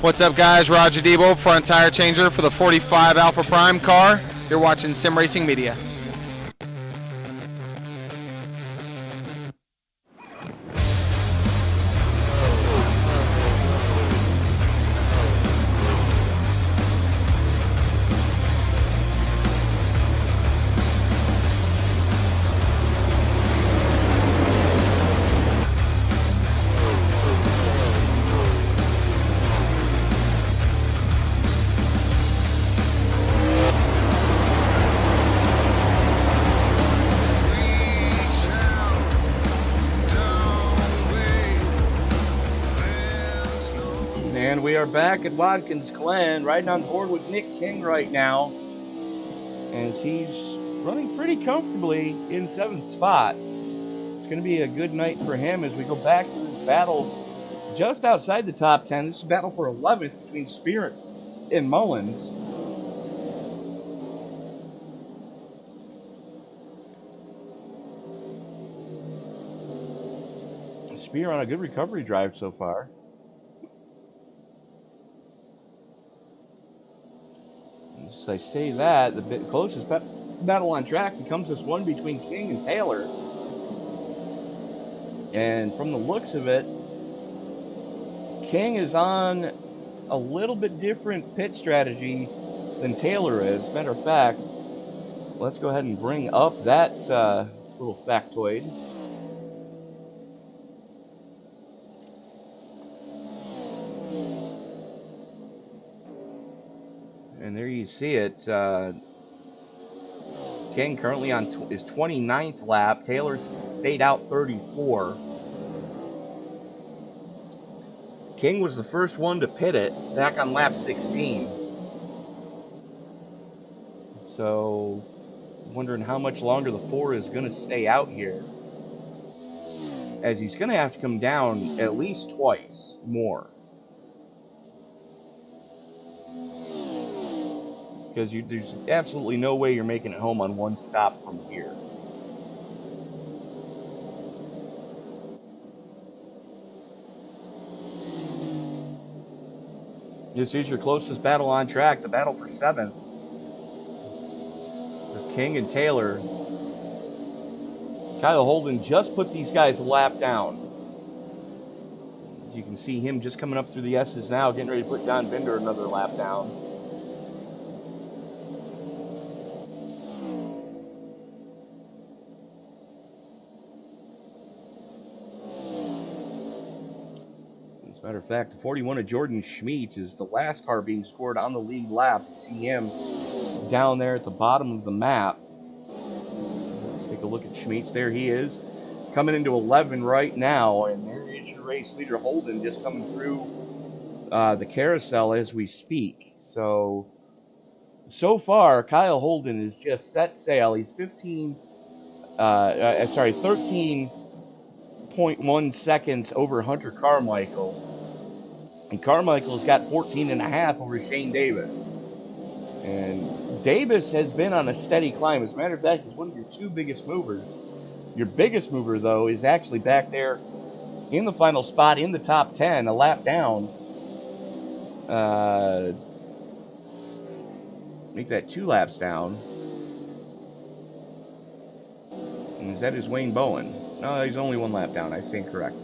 What's up, guys? Roger Debo, front tire changer for the 45 Alpha Prime car. You're watching Sim Racing Media. And we are back at Watkins, Glen, riding on board with Nick King right now, as he's running pretty comfortably in 7th spot. It's going to be a good night for him as we go back to this battle just outside the top 10. This is a battle for 11th between Spirit and Mullins. Spirit on a good recovery drive so far. As I say that, the closest battle on track becomes this one between King and Taylor. And from the looks of it, King is on a little bit different pit strategy than Taylor is. Matter of fact, let's go ahead and bring up that little factoid. And there you see it. King currently on his 29th lap. Taylor stayed out 34. King was the first one to pit it back on lap 16. So, wondering how much longer the 4 is going to stay out here, as he's going to have to come down at least twice more. Because there's absolutely no way you're making it home on one stop from here. This is your closest battle on track, the battle for 7th. With King and Taylor. Kyle Holden just put these guys a lap down. You can see him just coming up through the S's now, getting ready to put John Binder another lap down. As a matter of fact, the 41 of Jordan Schmeets is the last car being scored on the lead lap. You see him down there at the bottom of the map. Let's take a look at Schmeets. There he is, coming into 11 right now. And there is your race leader, Holden, just coming through the carousel as we speak. So far, Kyle Holden has just set sail. He's 13.1 seconds over Hunter Carmichael. And Carmichael's got 14.5 over Shane Davis. And Davis has been on a steady climb. As a matter of fact, he's one of your 2 biggest movers. Your biggest mover, though, is actually back there in the final spot in the top 10, a lap down. Make that 2 laps down. And that is Wayne Bowen. No, he's only 1 lap down. I stand corrected.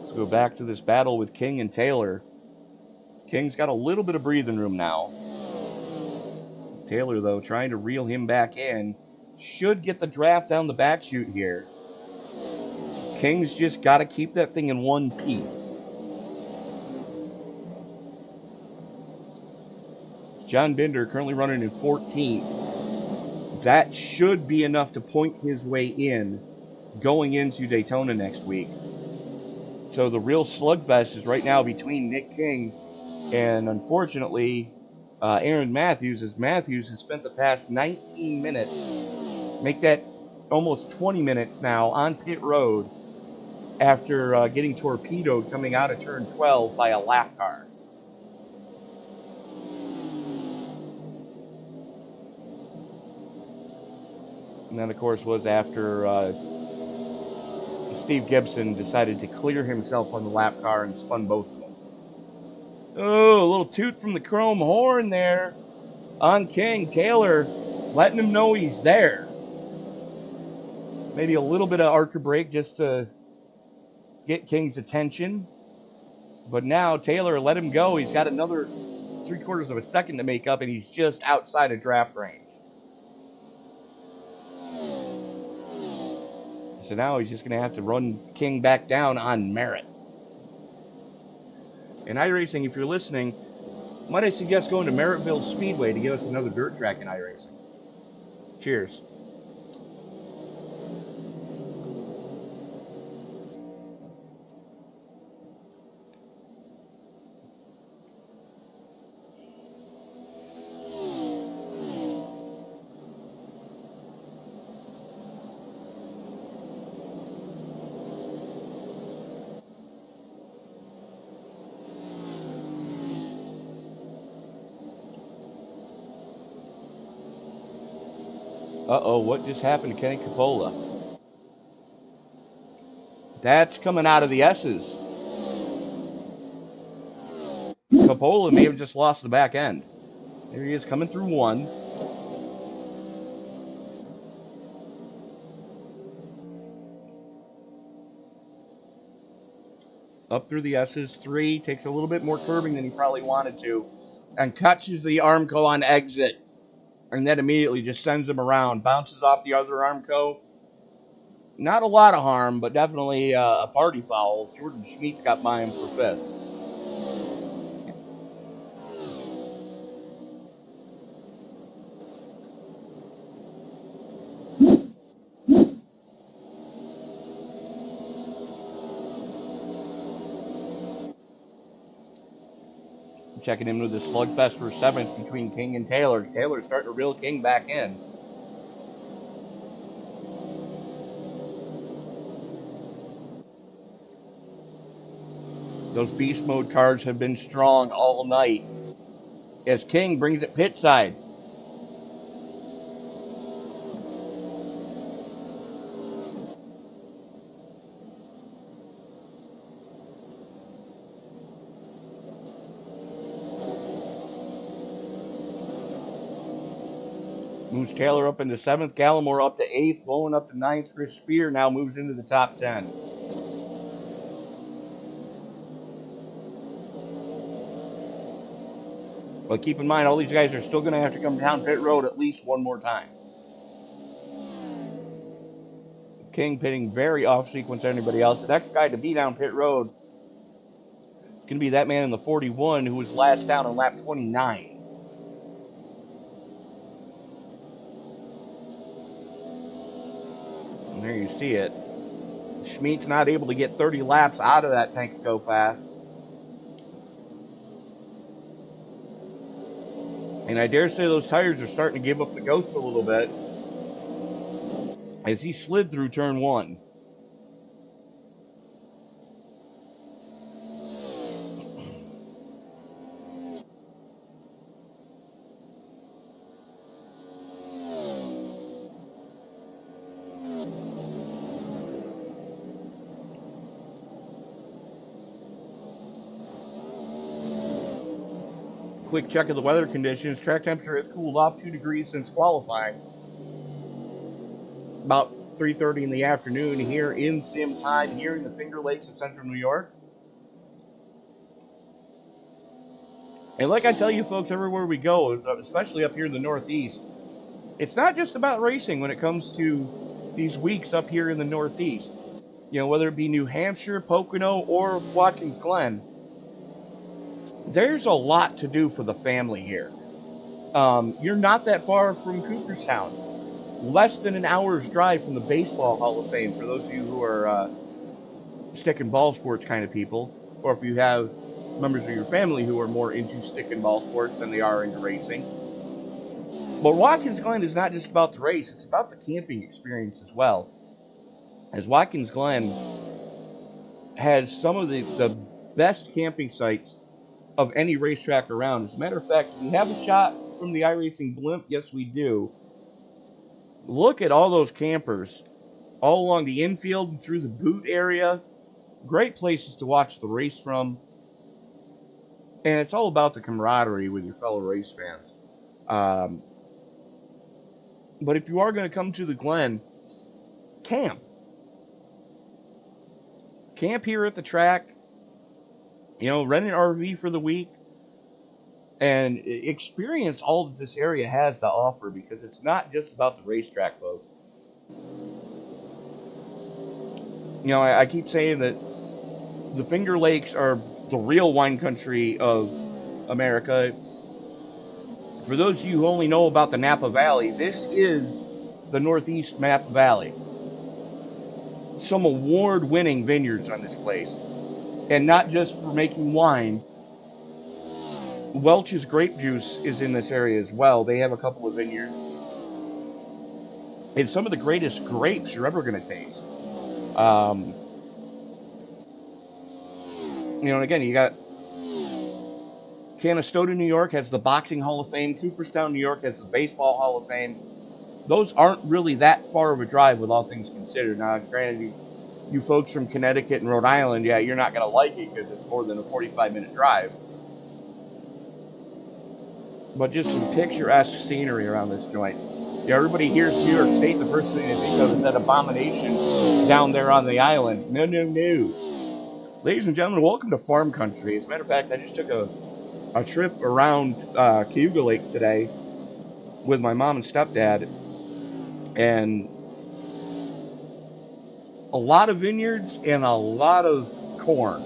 Let's go back to this battle with King and Taylor. King's got a little bit of breathing room now. Taylor, though, trying to reel him back in. Should get the draft down the back chute here. King's just got to keep that thing in one piece. John Binder currently running in 14th. That should be enough to point his way in going into Daytona next week. So the real slugfest is right now between Nick King and, unfortunately, Aaron Matthews, as Matthews has spent the past 19 minutes, make that almost 20 minutes now on pit road after getting torpedoed coming out of turn 12 by a lap car. And that, of course, was after Steve Gibson decided to clear himself on the lap car and spun both of them. Oh, a little toot from the chrome horn there on King. Taylor letting him know he's there. Maybe a little bit of arc brake just to get King's attention. But now Taylor let him go. He's got another 3/4 of a second to make up, and he's just outside of draft range. So now he's just going to have to run King back down on merit. And iRacing, if you're listening, might I suggest going to Merrittville Speedway to give us another dirt track in iRacing? Cheers. Uh-oh, what just happened to Kenny Coppola? That's coming out of the S's. Coppola may have just lost the back end. There he is coming through one. Up through the S's. 3, takes a little bit more curving than he probably wanted to. And catches the Armco on exit. And then immediately just sends him around. Bounces off the other Armco. Not a lot of harm, but definitely a party foul. Jordan Schmidt got by him for 5th. Checking in with the slugfest for 7th between King and Taylor. Taylor's starting to reel King back in. Those beast mode cars have been strong all night as King brings it pit side. Moves Taylor up into 7th, Gallimore up to 8th, blowing up to 9th. Chris Spear now moves into the top 10. But keep in mind, all these guys are still going to have to come down pit road at least one more time. King pitting very off sequence to anybody else. The next guy to be down pit road is going to be that man in the 41 who was last down on lap 29. And there you see it. Schmidt's not able to get 30 laps out of that tank to go fast. And I dare say those tires are starting to give up the ghost a little bit as he slid through turn 1. Quick check of the weather conditions. Track temperature has cooled off 2 degrees since qualifying. About 3:30 in the afternoon here in sim time here in the Finger Lakes of Central New York. And like I tell you folks everywhere we go, especially up here in the Northeast, it's not just about racing when it comes to these weeks up here in the Northeast. You know, whether it be New Hampshire, Pocono, or Watkins Glen, there's a lot to do for the family here. You're not that far from Cooperstown. Less than an hour's drive from the Baseball Hall of Fame, for those of you who are stick and ball sports kind of people, or if you have members of your family who are more into stick and ball sports than they are into racing. But Watkins Glen is not just about the race, it's about the camping experience as well. As Watkins Glen has some of the best camping sites of any racetrack around. As a matter of fact, we have a shot from the iRacing blimp. Yes, we do. Look at all those campers all along the infield and through the boot area. Great places to watch the race from. And it's all about the camaraderie with your fellow race fans. But if you are going to come to the Glen, camp. Camp here at the track. You know, rent an RV for the week. And experience all that this area has to offer, because it's not just about the racetrack, folks. You know, I keep saying that the Finger Lakes are the real wine country of America. For those of you who only know about the Napa Valley, this is the Northeast Napa Valley. Some award-winning vineyards on this place. And not just for making wine. Welch's grape juice is in this area as well. They have a couple of vineyards. And some of the greatest grapes you're ever going to taste. You know, and again, you got Canastota, New York has the Boxing Hall of Fame. Cooperstown, New York has the Baseball Hall of Fame. Those aren't really that far of a drive with all things considered. Now, granted, you folks from Connecticut and Rhode Island, yeah, you're not going to like it because it's more than a 45-minute drive. But just some picturesque scenery around this joint. Yeah, everybody hears New York State, the first thing they think of is that abomination down there on the island. No, no, no. Ladies and gentlemen, welcome to Farm Country. As a matter of fact, I just took a trip around Cayuga Lake today with my mom and stepdad. And a lot of vineyards and a lot of corn.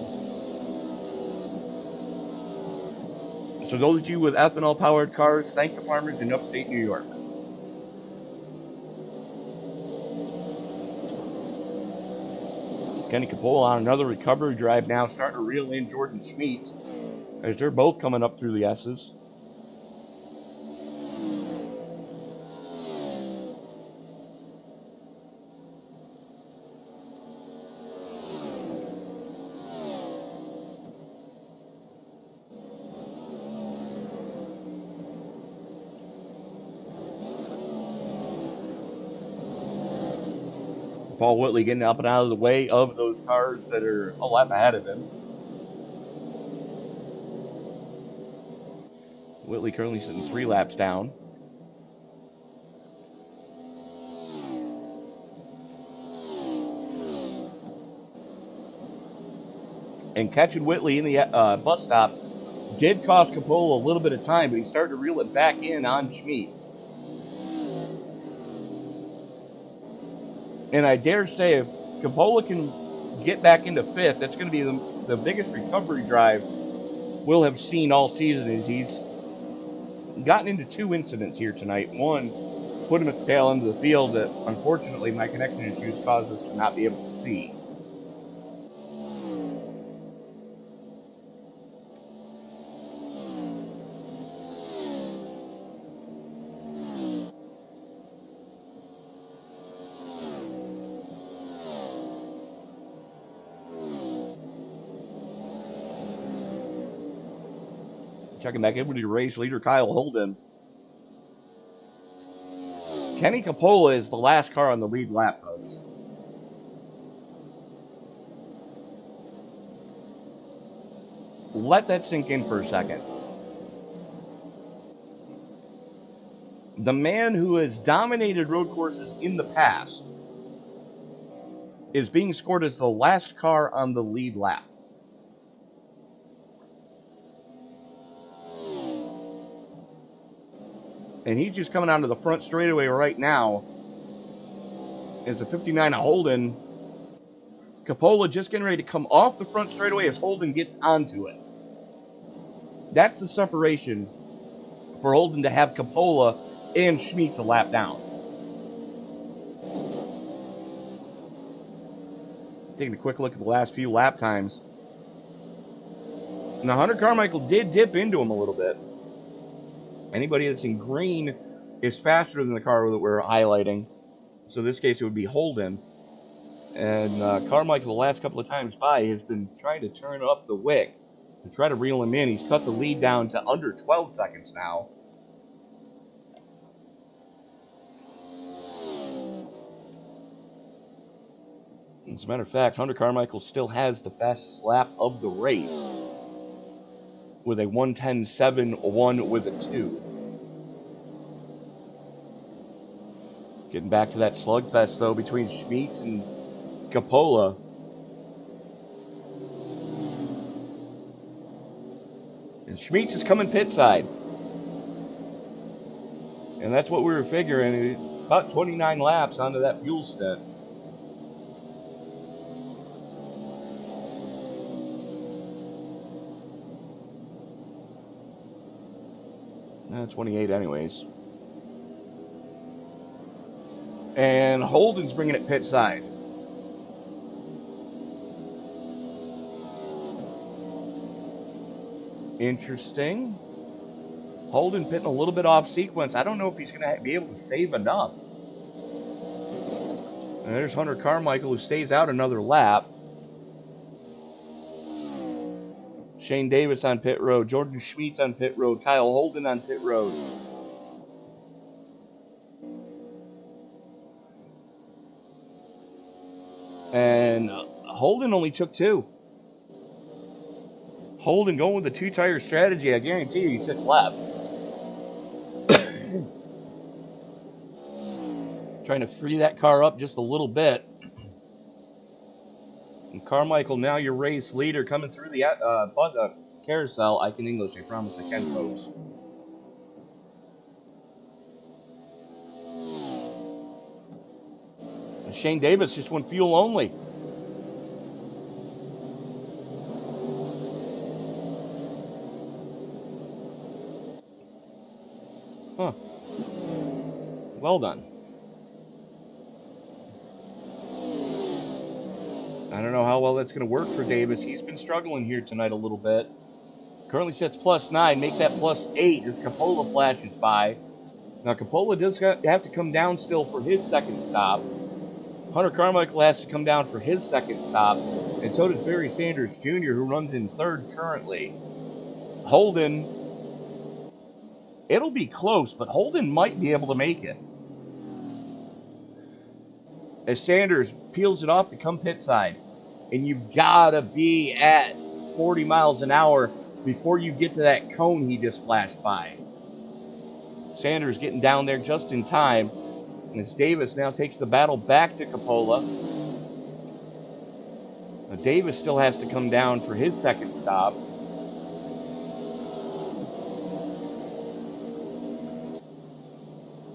So those of you with ethanol-powered cars, thank the farmers in upstate New York. Kenny Capola on another recovery drive now, starting to reel in Jordan Schmeet, as they're both coming up through the S's. Paul Whitley getting up and out of the way of those cars that are a lap ahead of him. Whitley currently sitting 3 laps down. And catching Whitley in the bus stop did cost Capola a little bit of time, but he started to reel it back in on Schmeet. And I dare say, if Capola can get back into 5th, that's going to be the biggest recovery drive we'll have seen all season, as he's gotten into 2 incidents here tonight. One put him at the tail end of the field that, unfortunately, my connection issues caused us to not be able to see. Checking back in with your race leader, Kyle Holden. Kenny Capola is the last car on the lead lap, folks. Let that sink in for a second. The man who has dominated road courses in the past is being scored as the last car on the lead lap. And he's just coming onto the front straightaway right now. It's a 59 of Holden. Capola just getting ready to come off the front straightaway as Holden gets onto it. That's the separation for Holden to have Capola and Schmeet to lap down. Taking a quick look at the last few lap times. Now, Hunter Carmichael did dip into him a little bit. Anybody that's in green is faster than the car that we're highlighting. So in this case, it would be Holden. And Carmichael, the last couple of times by, has been trying to turn up the wick to try to reel him in. He's cut the lead down to under 12 seconds now. As a matter of fact, Hunter Carmichael still has the fastest lap of the race with a 1:10.7, with a 2. Getting back to that slugfest, though, between Schmeets and Coppola. And Schmeets is coming pit side. And that's what we were figuring. About 29 laps onto that fuel stint. 28 anyways. And Holden's bringing it pit side. Interesting. Holden pitting a little bit off sequence. I don't know if he's going to be able to save enough. And there's Hunter Carmichael, who stays out another lap. Shane Davis on pit road. Jordan Schmeets on pit road. Kyle Holden on pit road. And Holden only took 2. Holden going with the 2-tire strategy. I guarantee you he took laps. Trying to free that car up just a little bit. And Carmichael, now your race leader, coming through the carousel. I can English, I promise I can, folks. And Shane Davis just went fuel only. Huh. Well done. I don't know how well that's going to work for Davis. He's been struggling here tonight a little bit. Currently sets +9. Make that +8 as Coppola flashes by. Now, Coppola does have to come down still for his second stop. Hunter Carmichael has to come down for his second stop. And so does Barry Sanders Jr., who runs in 3rd currently. Holden, it'll be close, but Holden might be able to make it. As Sanders peels it off to come pit side. And you've got to be at 40 miles an hour before you get to that cone he just flashed by. Sanders getting down there just in time. And as Davis now takes the battle back to Coppola. Now Davis still has to come down for his second stop.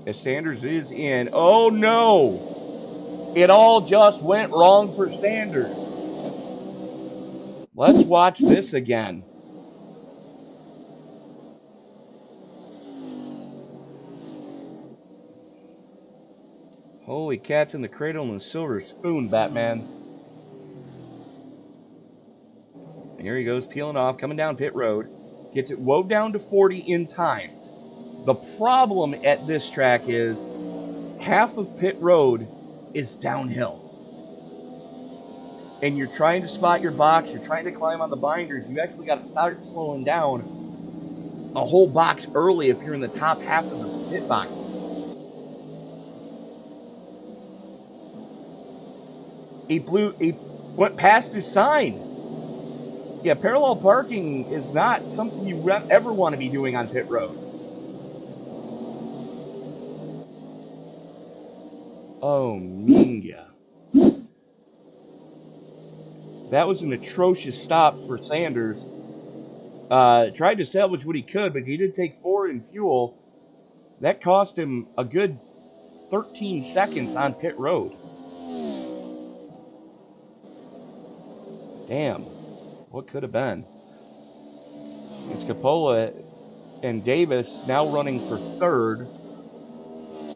As Sanders is in. Oh no! It all just went wrong for Sanders. Let's watch this again. Holy cats in the cradle and the silver spoon, Batman. Here he goes, peeling off, coming down pit road. Gets it woe down to 40 in time. The problem at this track is half of pit road is downhill. And you're trying to spot your box, you're trying to climb on the binders, you actually got to start slowing down a whole box early if you're in the top half of the pit boxes. He went past his sign. Yeah, parallel parking is not something you ever want to be doing on pit road. Oh, Minga. That was an atrocious stop for Sanders. Tried to salvage what he could, but he did take 4 in fuel. That cost him a good 13 seconds on pit road. Damn. What could have been? It's Coppola and Davis now running for 3rd.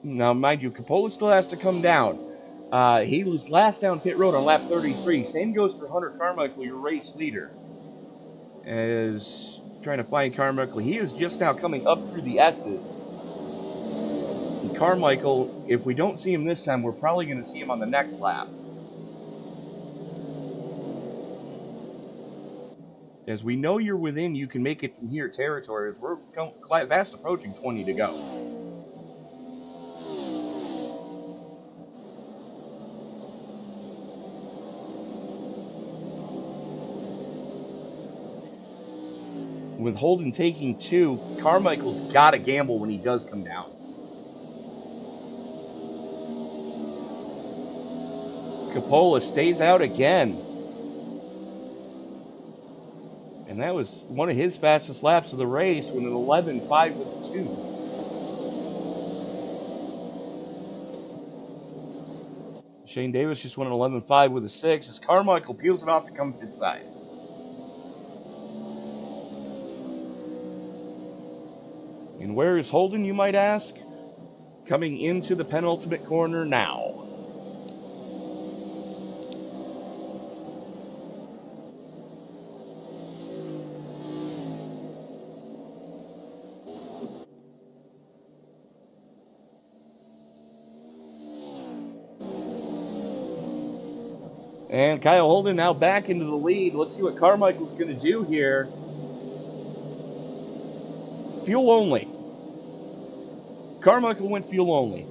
Now, mind you, Coppola still has to come down. He was last down pit road on lap 33. Same goes for Hunter Carmichael, your race leader. As trying to find Carmichael. He is just now coming up through the S's. And Carmichael, if we don't see him this time, we're probably going to see him on the next lap. As we know you're within, you can make it from here territory. As we're fast approaching 20 to go. With Holden taking 2, Carmichael's got to gamble when he does come down. Coppola stays out again. And that was one of his fastest laps of the race with an 11.5 with 2. Shane Davis just won an 11.5 with a 6 as Carmichael peels it off to come pit side. And where is Holden, you might ask? Coming into the penultimate corner now. And Kyle Holden now back into the lead. Let's see what Carmichael's going to do here. Fuel only. Carmichael went fuel only.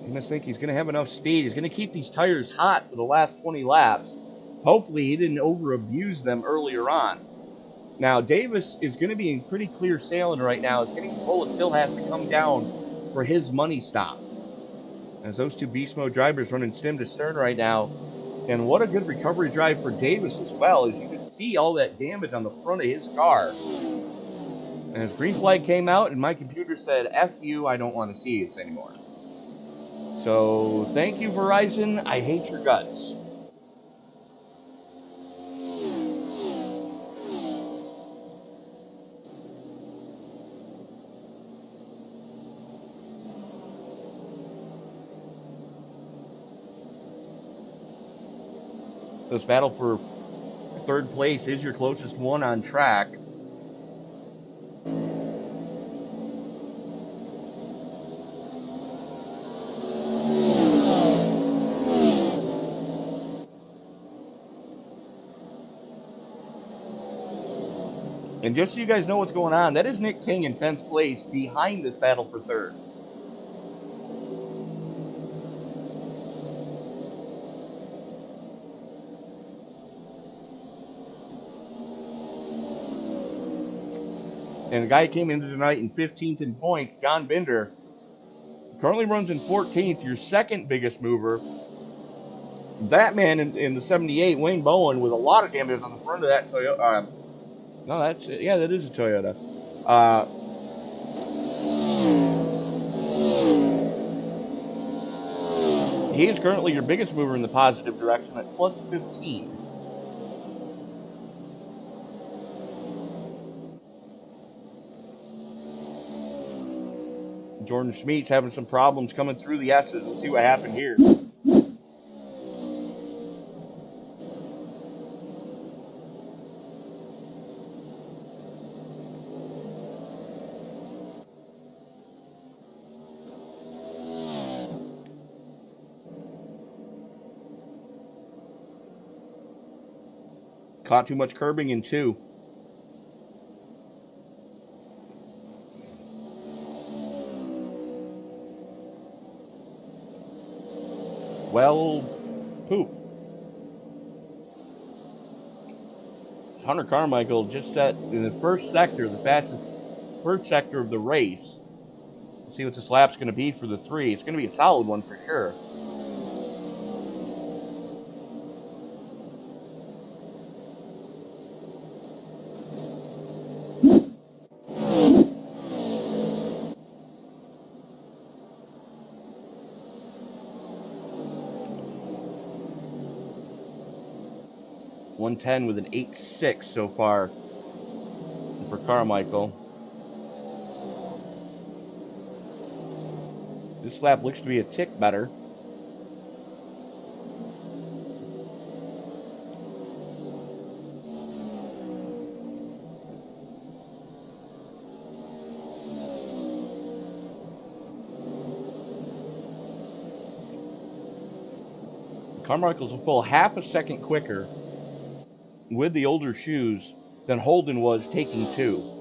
I must think he's going to have enough speed. He's going to keep these tires hot for the last 20 laps. Hopefully he didn't over-abuse them earlier on. Now, Davis is going to be in pretty clear sailing right now, as Kenny Coppola still has to come down for his money stop. As those two beast mode drivers running stem to stern right now. And what a good recovery drive for Davis as well, as you can see all that damage on the front of his car. And as green flag came out and my computer said, F you, I don't want to see this anymore. So, thank you, Verizon. I hate your guts. This battle for third place is your closest one on track. And just so you guys know what's going on, that is Nick King in 10th place behind this battle for third. And the guy came into tonight in 15th in points, John Binder. Currently runs in 14th, your second biggest mover. That man in the 78, Wayne Bowen, with a lot of damage on the front of that Toyota. No, that's it. Yeah, that is a Toyota. He is currently your biggest mover in the positive direction at plus 15. Jordan Schmidt's having some problems coming through the S's. Let's see what happened here. Caught too much curbing in 2. Well, poop. Hunter Carmichael just set in the first sector, the fastest first sector of the race. Let's see what this lap's going to be for the 3. It's going to be a solid one for sure. .110 with an 8.6 so far for Carmichael. This lap looks to be a tick better. Carmichael's a full half a second quicker with the older shoes than Holden was taking 2.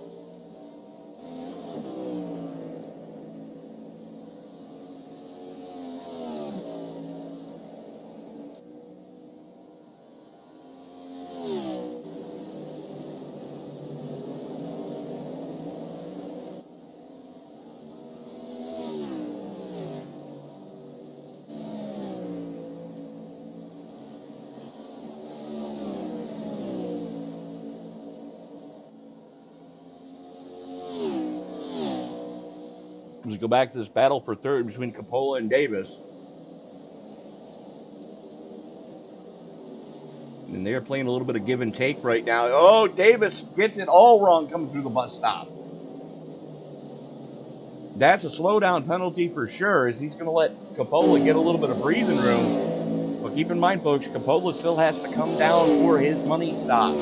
As we go back to this battle for third between Coppola and Davis. And they're playing a little bit of give and take right now. Oh, Davis gets it all wrong coming through the bus stop. That's a slowdown penalty for sure, as he's going to let Coppola get a little bit of breathing room. But keep in mind, folks, Coppola still has to come down for his money stop.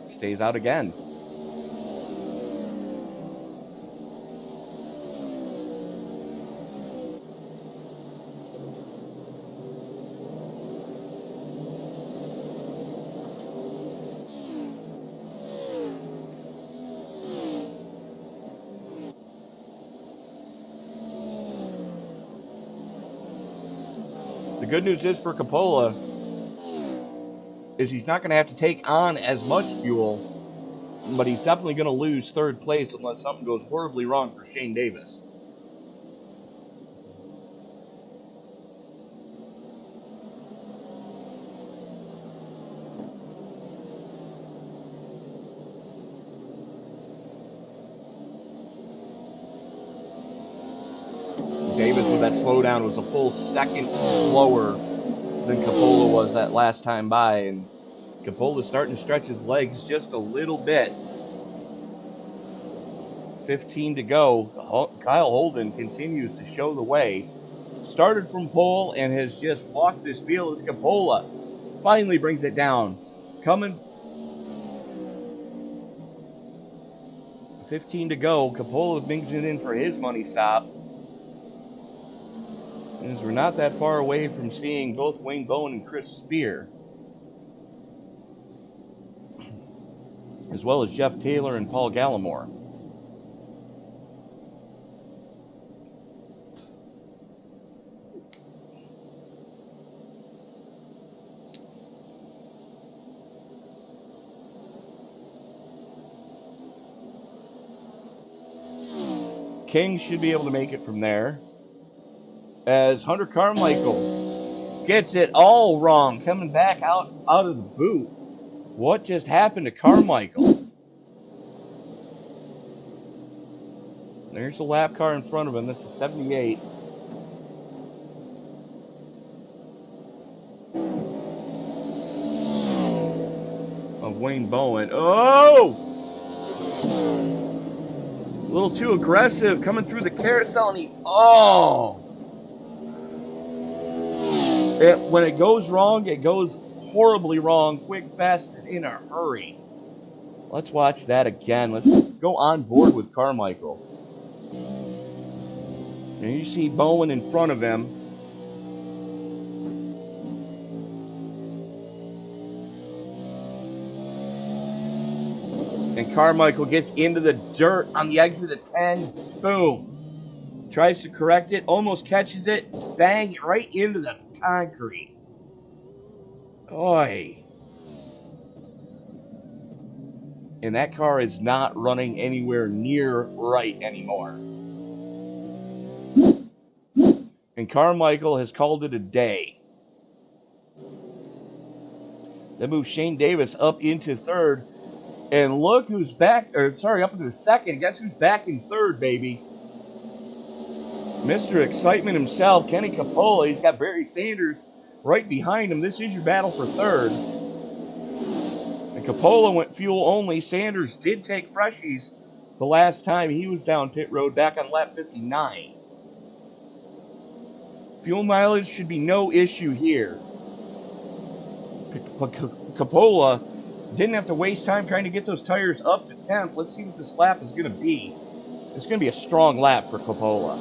Stays out again. The good news is for Coppola is he's not going to have to take on as much fuel, but he's definitely going to lose third place unless something goes horribly wrong for Shane Davis. Davis with that slowdown was a full second slower than Coppola was that last time by, and Coppola's starting to stretch his legs just a little bit. 15 to go. Kyle Holden continues to show the way. Started from pole and has just walked this field as Coppola finally brings it down. Coming 15 to go. Coppola brings it in for his money stop. As we're not that far away from seeing both Wayne Bowen and Chris Spear, as well as Jeff Taylor and Paul Gallimore. King should be able to make it from there, as Hunter Carmichael gets it all wrong, coming back out of the boot. What just happened to Carmichael? There's a lap car in front of him. This is 78. Of Wayne Bowen. Oh! A little too aggressive coming through the carousel, and when it goes wrong, it goes horribly wrong, quick, fast, and in a hurry. Let's watch that again. Let's go on board with Carmichael. And you see Bowen in front of him. And Carmichael gets into the dirt on the exit of 10. Boom. Tries to correct it, almost catches it, bang, right into the concrete. Oy. And that car is not running anywhere near right anymore. And Carmichael has called it a day. That moves Shane Davis up into third. And look who's back, up into second. Guess who's back in third, baby? Mr. Excitement himself, Kenny Coppola. He's got Barry Sanders right behind him. This is your battle for third. And Coppola went fuel only. Sanders did take freshies the last time he was down pit road back on lap 59. Fuel mileage should be no issue here. Coppola didn't have to waste time trying to get those tires up to 10th. Let's see what this lap is going to be. It's going to be a strong lap for Coppola.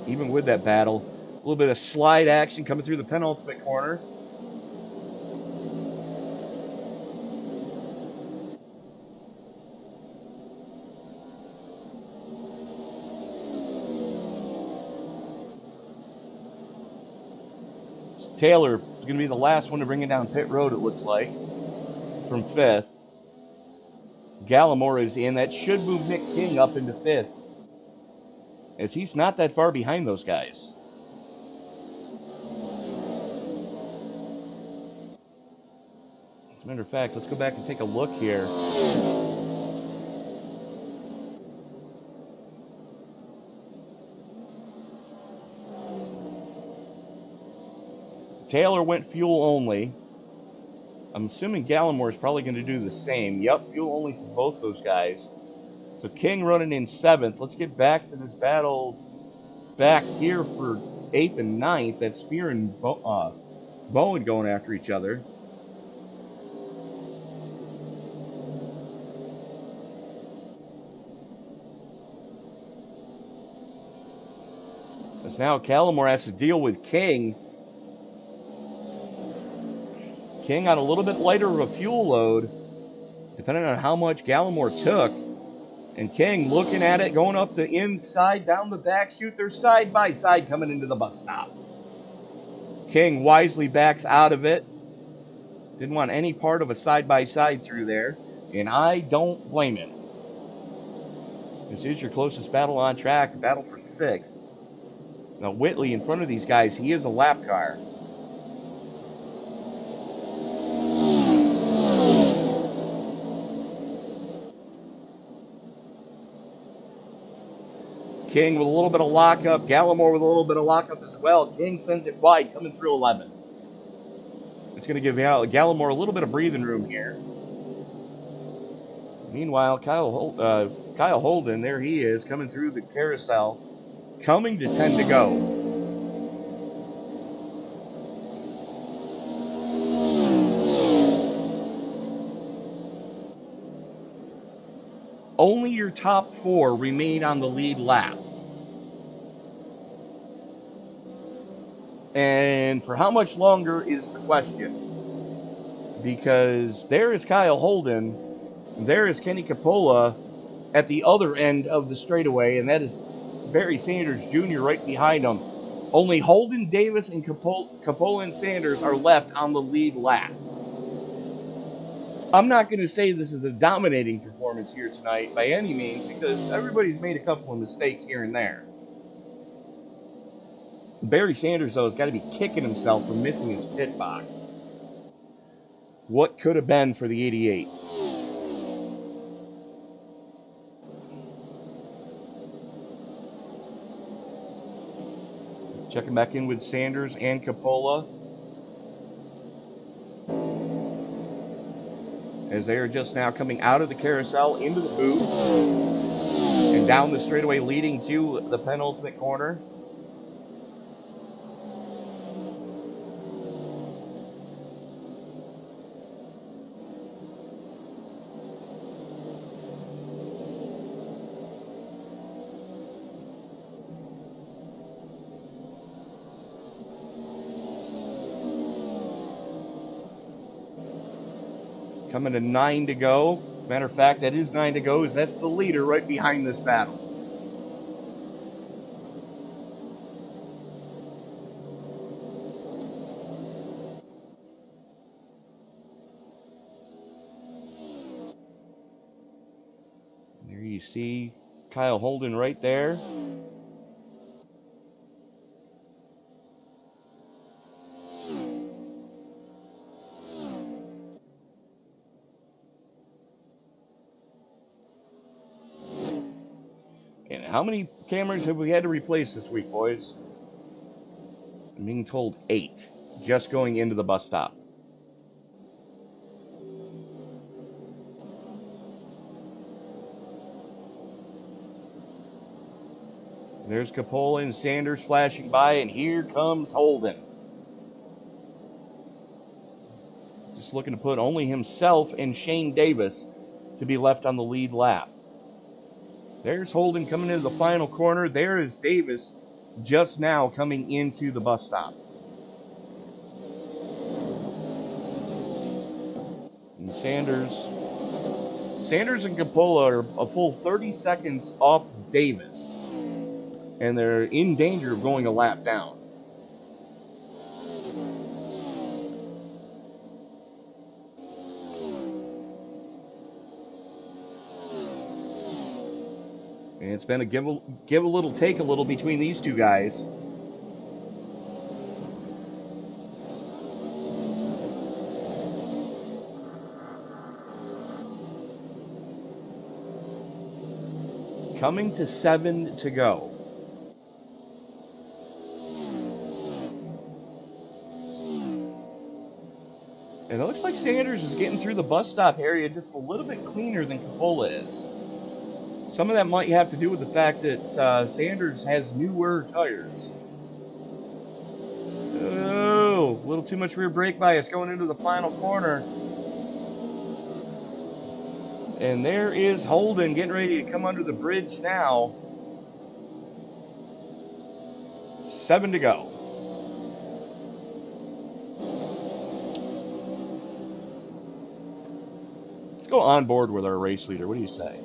Even with that battle, a little bit of slide action coming through the penultimate corner. Taylor It's going to be the last one to bring it down pit road, it looks like, from 5th. Gallimore is in. That should move Nick King up into 5th, as he's not that far behind those guys. As a matter of fact, let's go back and take a look here. Taylor went fuel only. I'm assuming Gallimore is probably going to do the same. Yep, fuel only for both those guys. So King running in 7th. Let's get back to this battle back here for 8th and 9th. That's Spear and Bowen going after each other. As now Gallimore has to deal with King. King on a little bit lighter of a fuel load, depending on how much Gallimore took. And King looking at it, going up the inside, down the back chute. They're side by side coming into the bus stop. King wisely backs out of it. Didn't want any part of a side by side through there. And I don't blame him. This is your closest battle on track, a battle for 6th. Now Whitley in front of these guys, he is a lap car. King with a little bit of lockup. Gallimore with a little bit of lockup as well. King sends it wide, coming through 11. It's going to give Gallimore a little bit of breathing room here. Meanwhile, Kyle Holden, there he is, coming through the carousel, coming to 10 to go. Only your top 4 remain on the lead lap. And for how much longer is the question? Because there is Kyle Holden, there is Kenny Capola at the other end of the straightaway, and that is Barry Sanders Jr. right behind him. Only Holden, Davis, and Capola and Sanders are left on the lead lap. I'm not going to say this is a dominating performance here tonight by any means, because everybody's made a couple of mistakes here and there. Barry Sanders, though, has got to be kicking himself for missing his pit box. What could have been for the 88? Checking back in with Sanders and Capola, as they are just now coming out of the carousel into the booth and down the straightaway leading to the penultimate corner. Coming to 9 to go. Matter of fact, that is 9 to go, as that's the leader right behind this battle. There you see Kyle Holden right there. And how many cameras have we had to replace this week, boys? I'm being told 8, just going into the bus stop. There's Capola and Sanders flashing by, and here comes Holden. Just looking to put only himself and Shane Davis to be left on the lead lap. There's Holden coming into the final corner. There is Davis just now coming into the bus stop. And Sanders and Capola are a full 30 seconds off Davis, and they're in danger of going a lap down. And it's been a give a little, take a little between these two guys. Coming to 7 to go. And it looks like Sanders is getting through the bus stop area just a little bit cleaner than Coppola is. Some of that might have to do with the fact that Sanders has newer tires. Oh, a little too much rear brake bias going into the final corner. And there is Holden getting ready to come under the bridge now. 7 to go. Let's go on board with our race leader. What do you say?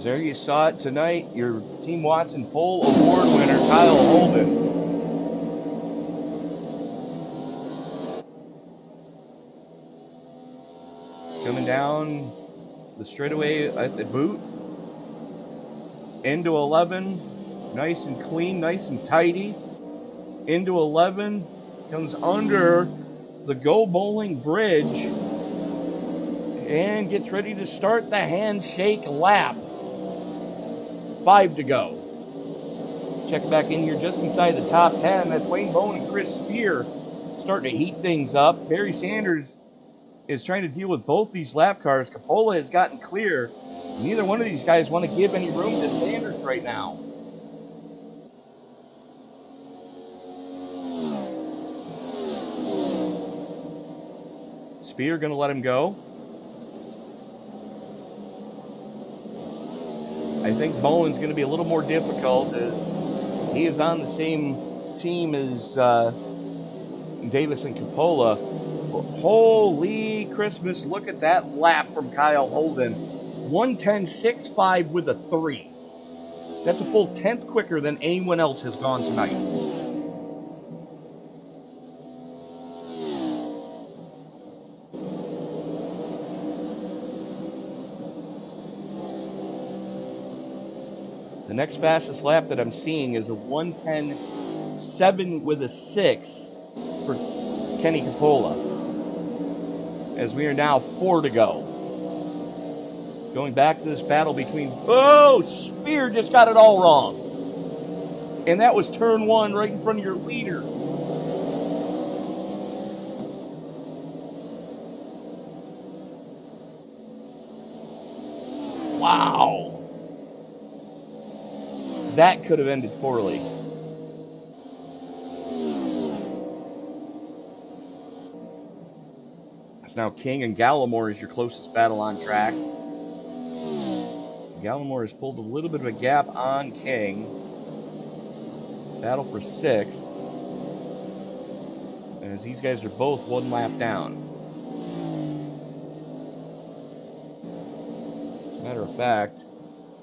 There you saw it tonight. Your Team Watson Pole Award winner, Kyle Holden. Coming down the straightaway at the boot. Into 11. Nice and clean, nice and tidy. Into 11. Comes under the Go Bowling Bridge. And gets ready to start the handshake lap. 5 to go. Check back in here just inside the top 10. That's Wayne Bone and Chris Spear starting to heat things up. Barry Sanders is trying to deal with both these lap cars. Coppola has gotten clear. Neither one of these guys want to give any room to Sanders right now. Spear going to let him go. I think Bowen's going to be a little more difficult as he is on the same team as Davis and Coppola. But holy Christmas, look at that lap from Kyle Holden. 1:10.65 with a 3. That's a full 10th quicker than anyone else has gone tonight. The next fastest lap that I'm seeing is a 1:10.7 with a 6 for Kenny Coppola. As we are now 4 to go. Going back to this battle between... Oh, Spear just got it all wrong. And that was turn 1 right in front of your leader. Wow. That could have ended poorly. It's now King and Gallimore is your closest battle on track. Gallimore has pulled a little bit of a gap on King. Battle for 6th. As these guys are both 1 lap down. As a matter of fact,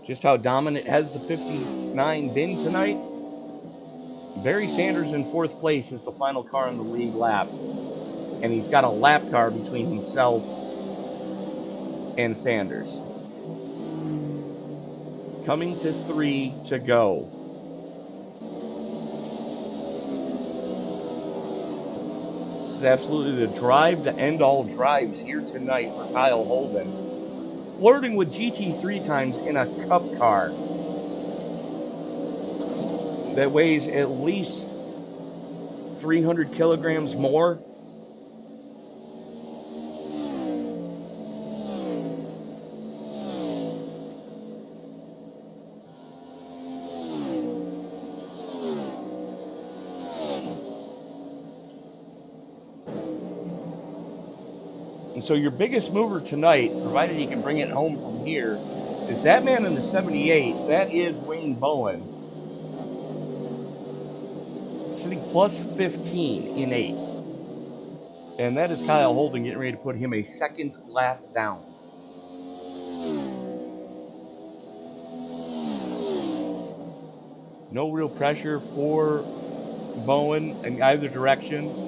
just how dominant has the 59 been tonight? Barry Sanders in 4th place is the final car on the lead lap. And he's got a lap car between himself and Sanders. Coming to 3 to go. This is absolutely the drive to end all drives here tonight for Kyle Holden. Flirting with GT3 times in a cup car that weighs at least 300 kilograms more. And so your biggest mover tonight, provided he can bring it home from here, is that man in the 78. That is Wayne Bowen. Sitting plus 15 in 8th. And that is Kyle Holden getting ready to put him a 2nd lap down. No real pressure for Bowen in either direction.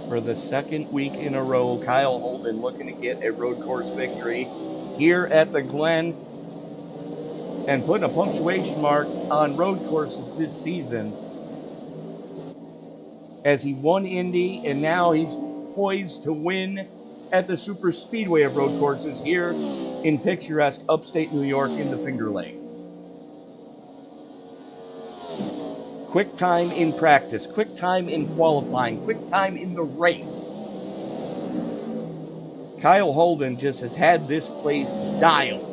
For the 2nd week in a row, Kyle Holden looking to get a road course victory here at the Glen and putting a punctuation mark on road courses this season as he won Indy and now he's poised to win at the super speedway of road courses here in picturesque upstate New York in the Finger Lakes. Quick time in practice, quick time in qualifying, quick time in the race. Kyle Holden just has had this place dialed.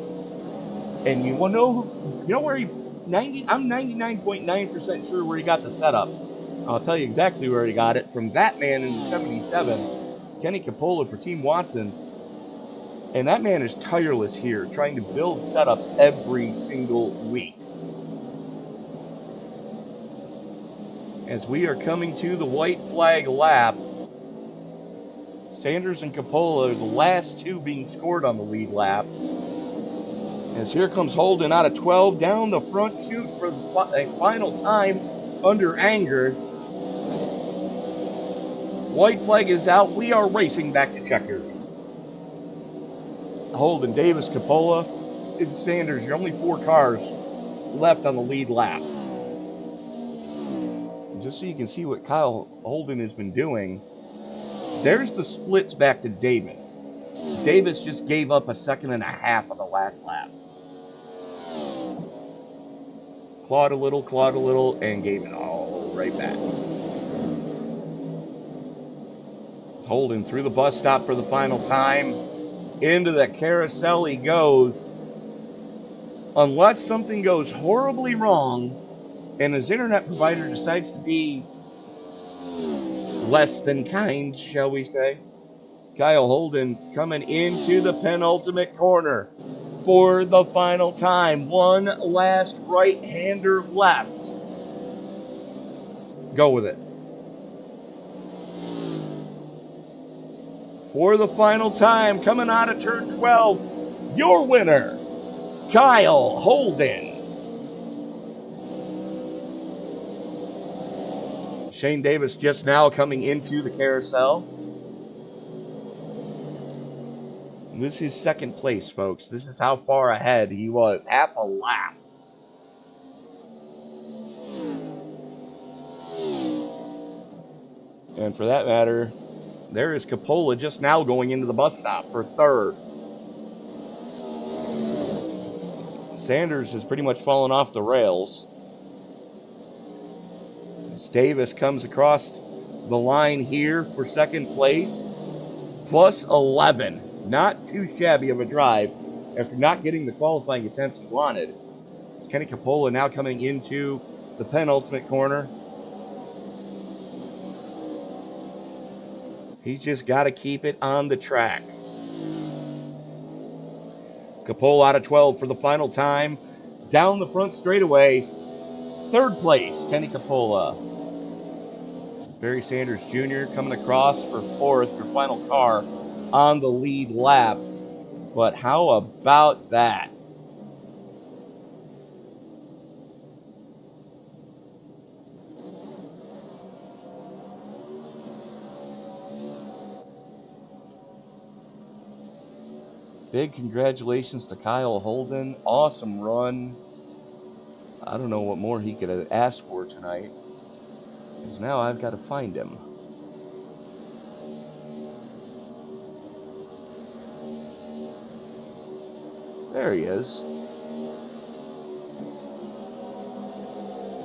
And you want to know, where I'm 99.9% sure where he got the setup. I'll tell you exactly where he got it. From that man in the 77, Kenny Capola for Team Watson. And that man is tireless here, trying to build setups every single week. As we are coming to the white flag lap, Sanders and Capola are the last two being scored on the lead lap. As here comes Holden out of 12 down the front chute for a final time under anger. White flag is out. We are racing back to checkers. Holden, Davis, Capola, and Sanders, your only 4 cars left on the lead lap. Just so you can see what Kyle Holden has been doing, there's the splits back to Davis. Davis just gave up a 1.5 seconds on the last lap. Clawed a little, and gave it all right back. Holden through the bus stop for the final time. Into the carousel he goes. Unless something goes horribly wrong, and his internet provider decides to be less than kind, shall we say. Kyle Holden coming into the penultimate corner for the final time. One last right-hander left. Go with it. For the final time, coming out of turn 12, your winner, Kyle Holden. Shane Davis just now coming into the carousel. This is 2nd place, folks. This is how far ahead he was. Half a lap. And for that matter, there is Capola just now going into the bus stop for 3rd. Sanders has pretty much fallen off the rails. Davis comes across the line here for 2nd place. Plus 11. Not too shabby of a drive after not getting the qualifying attempt he wanted. It's Kenny Capola now coming into the penultimate corner. He's just got to keep it on the track. Capola out of 12 for the final time. Down the front straightaway. Third place, Kenny Capola. Barry Sanders Jr. coming across for fourth, your final car on the lead lap. But how about that? Big congratulations to Kyle Holden. Awesome run. I don't know what more he could have asked for tonight, because now I've got to find him. There he is.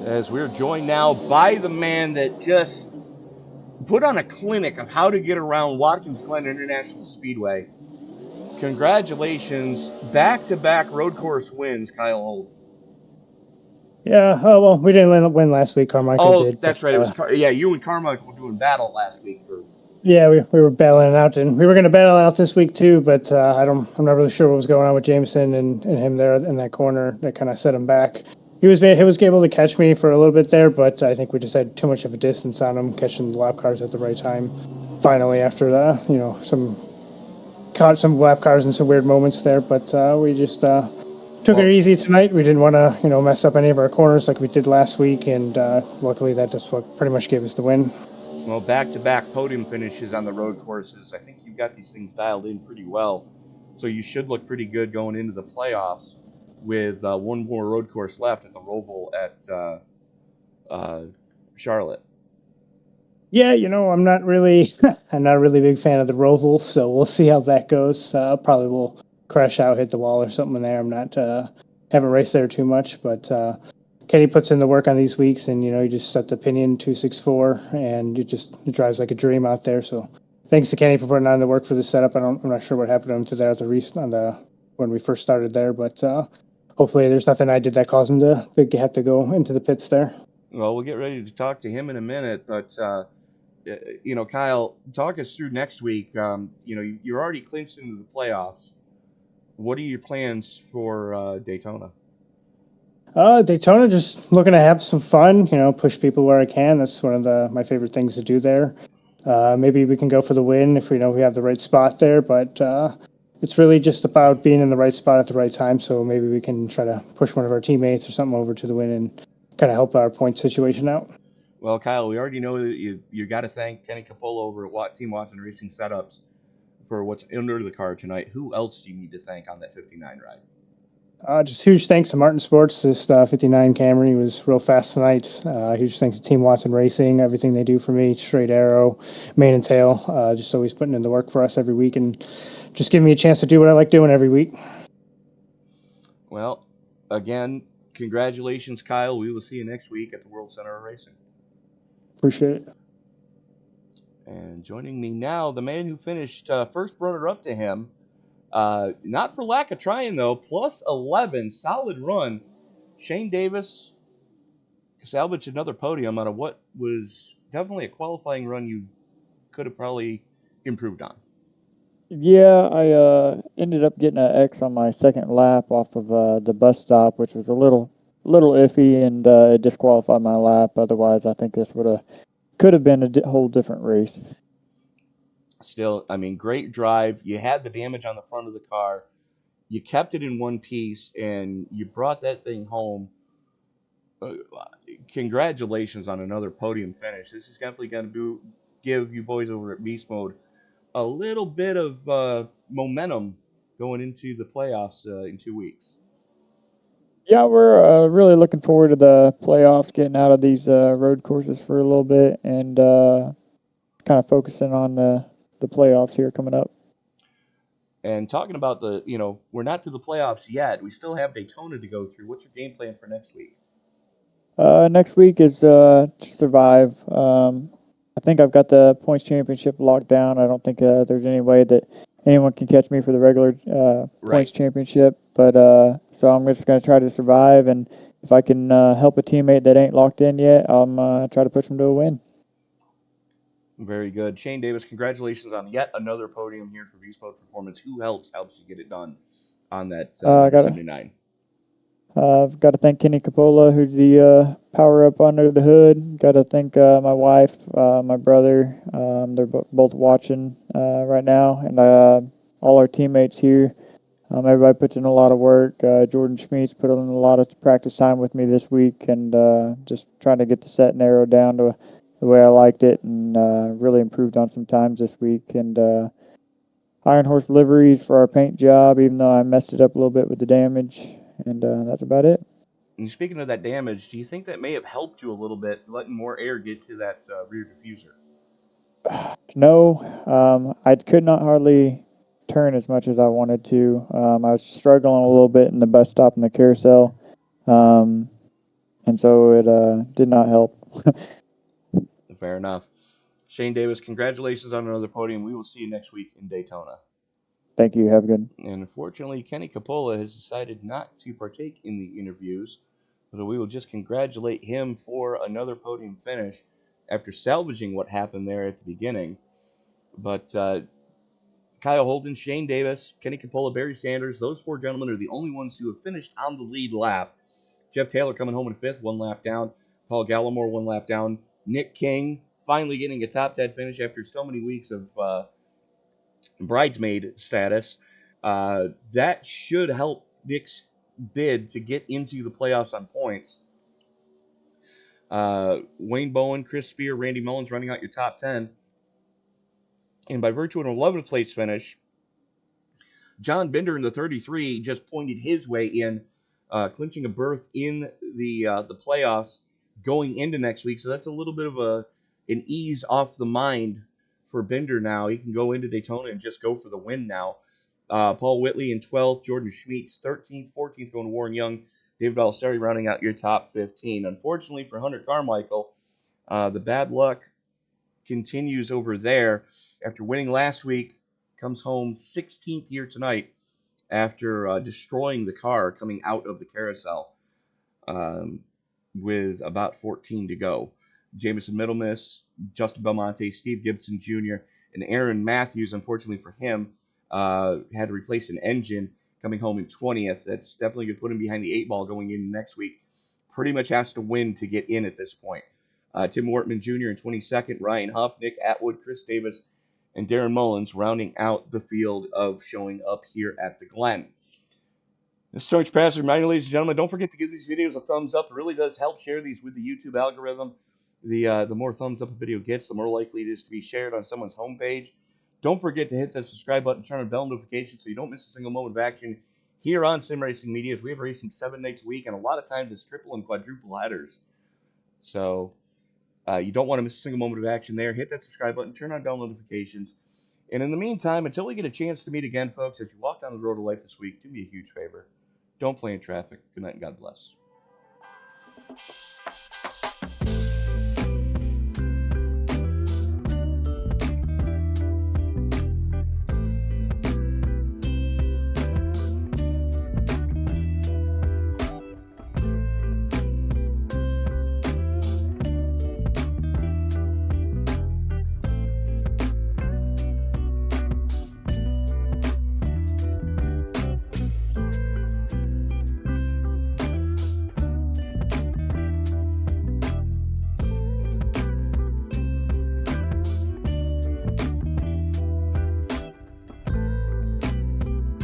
As we're joined now by the man that just put on a clinic of how to get around Watkins Glen International Speedway. Congratulations, back-to-back road course wins, Kyle Holden. Yeah, well, we didn't win last week. Carmichael did. That's right. It was you and Carmichael were doing battle last week for. Yeah, we were battling it out, and we were going to battle it out this week too. But I'm not really sure what was going on with Jameson and him there in that corner. That kind of set him back. He was able to catch me for a little bit there, but I think we just had too much of a distance on him, catching the lap cars at the right time. Finally, after caught some lap cars in some weird moments there, but we just took it easy tonight. We didn't want to mess up any of our corners like we did last week, and luckily that just what pretty much gave us the win. Well, back-to-back podium finishes on the road courses. I think you've got these things dialed in pretty well, so you should look pretty good going into the playoffs with one more road course left at the Roval at Charlotte. Yeah, I'm not really a big fan of the Roval, so we'll see how that goes. Probably will crash out, hit the wall or something in there. I'm not haven't raced there too much, but Kenny puts in the work on these weeks, and you just set the pinion 264, and it drives like a dream out there. So thanks to Kenny for putting on the work for the setup. I'm not sure what happened to him today at when we first started there, but hopefully there's nothing I did that caused him to have to go into the pits there. Well, we'll get ready to talk to him in a minute, but Kyle, talk us through next week. You're already clinched into the playoffs. What are your plans for Daytona? Daytona, just looking to have some fun, push people where I can. That's one of my favorite things to do there. Maybe we can go for the win if we know we have the right spot there, but it's really just about being in the right spot at the right time. So maybe we can try to push one of our teammates or something over to the win and kind of help our point situation out. Well, Kyle, we already know that you got to thank Kenny Capola over at Team Watson Racing Setups for what's under the car tonight. Who else do you need to thank on that 59 ride? Just huge thanks to Martin Sports. This 59 Camry was real fast tonight. Huge thanks to Team Watson Racing, everything they do for me, straight arrow, mane and tail, just always putting in the work for us every week and just giving me a chance to do what I like doing every week. Well, again, congratulations, Kyle. We will see you next week at the World Center of Racing. Appreciate it. And joining me now, the man who finished first runner-up to him, not for lack of trying, though, plus 11, solid run. Shane Davis salvaged another podium out of what was definitely a qualifying run you could have probably improved on. Yeah, I ended up getting an X on my second lap off of the bus stop, which was a little iffy, and it disqualified my lap. Otherwise, I think this could have been a whole different race. Still, I mean, great drive. You had the damage on the front of the car. You kept it in one piece, and you brought that thing home. Congratulations on another podium finish. This is definitely going to give you boys over at Beast Mode a little bit of momentum going into the playoffs in 2 weeks. Yeah, we're really looking forward to the playoffs, getting out of these road courses for a little bit, and kind of focusing on the playoffs here coming up. And talking about we're not to the playoffs yet. We still have Daytona to go through. What's your game plan for next week? Next week is to survive. I think I've got the points championship locked down. I don't think there's any way that anyone can catch me for the regular points championship. But so I'm just going to try to survive, and if I can help a teammate that ain't locked in yet, I'm try to push them to a win. Very good. Shane Davis, congratulations on yet another podium here for V-Sport Performance. Who else helps you get it done on that number 79? I've got to thank Kenny Capola, who's the power up under the hood. Got to thank my wife, my brother. They're both watching right now, and all our teammates here. Everybody puts in a lot of work. Jordan Schmeets put in a lot of practice time with me this week, and just trying to get the set narrowed down to the way I liked it, and really improved on some times this week. And Iron Horse liveries for our paint job, even though I messed it up a little bit with the damage. And that's about it. And speaking of that damage, do you think that may have helped you a little bit, letting more air get to that rear diffuser? No, I could not hardly turn as much as I wanted to. I was struggling a little bit in the bus stop and the carousel, and so it did not help. Fair enough. Shane Davis, congratulations on another podium. We will see you next week in Daytona. Thank you. Have a good. And unfortunately, Kenny Capola has decided not to partake in the interviews, so we will just congratulate him for another podium finish after salvaging what happened there at the beginning. But Kyle Holden, Shane Davis, Kenny Capola, Barry Sanders, those four gentlemen are the only ones who have finished on the lead lap. Jeff Taylor coming home in fifth, 1 lap down. Paul Gallimore, 1 lap down. Nick King finally getting a top 10 finish after so many weeks of bridesmaid status. That should help Nick's bid to get into the playoffs on points. Wayne Bowen, Chris Spear, Randy Mullins running out your top 10. And by virtue of an 11th place finish, John Binder in the 33 just pointed his way in, clinching a berth in the playoffs going into next week. So that's a little bit of an ease off the mind for Binder now. He can go into Daytona and just go for the win now. Paul Whitley in 12th, Jordan Schmeets 13th, 14th going to Warren Young, David Balisari rounding out your top 15. Unfortunately for Hunter Carmichael, the bad luck continues over there. After winning last week, comes home 16th here tonight after destroying the car coming out of the carousel with about 14 to go. Jamison Middlemiss, Justin Belmonte, Steve Gibson Jr., and Aaron Matthews, unfortunately for him, had to replace an engine coming home in 20th. That's definitely going to put him behind the 8 ball going in next week. Pretty much has to win to get in at this point. Tim Wortman Jr. in 22nd, Ryan Huff, Nick Atwood, Chris Davis, and Darren Mullins rounding out the field of showing up here at the Glen. This is George Passer. Reminder, ladies and gentlemen, don't forget to give these videos a thumbs up. It really does help share these with the YouTube algorithm. The more thumbs up a video gets, the more likely it is to be shared on someone's homepage. Don't forget to hit that subscribe button, turn on bell notifications so you don't miss a single moment of action here on Sim Racing Media, as we have racing 7 nights a week, and a lot of times it's triple and quadruple headers. So you don't want to miss a single moment of action there. Hit that subscribe button, turn on bell notifications. And in the meantime, until we get a chance to meet again, folks, as you walk down the road of life this week, do me a huge favor. Don't play in traffic. Good night and God bless.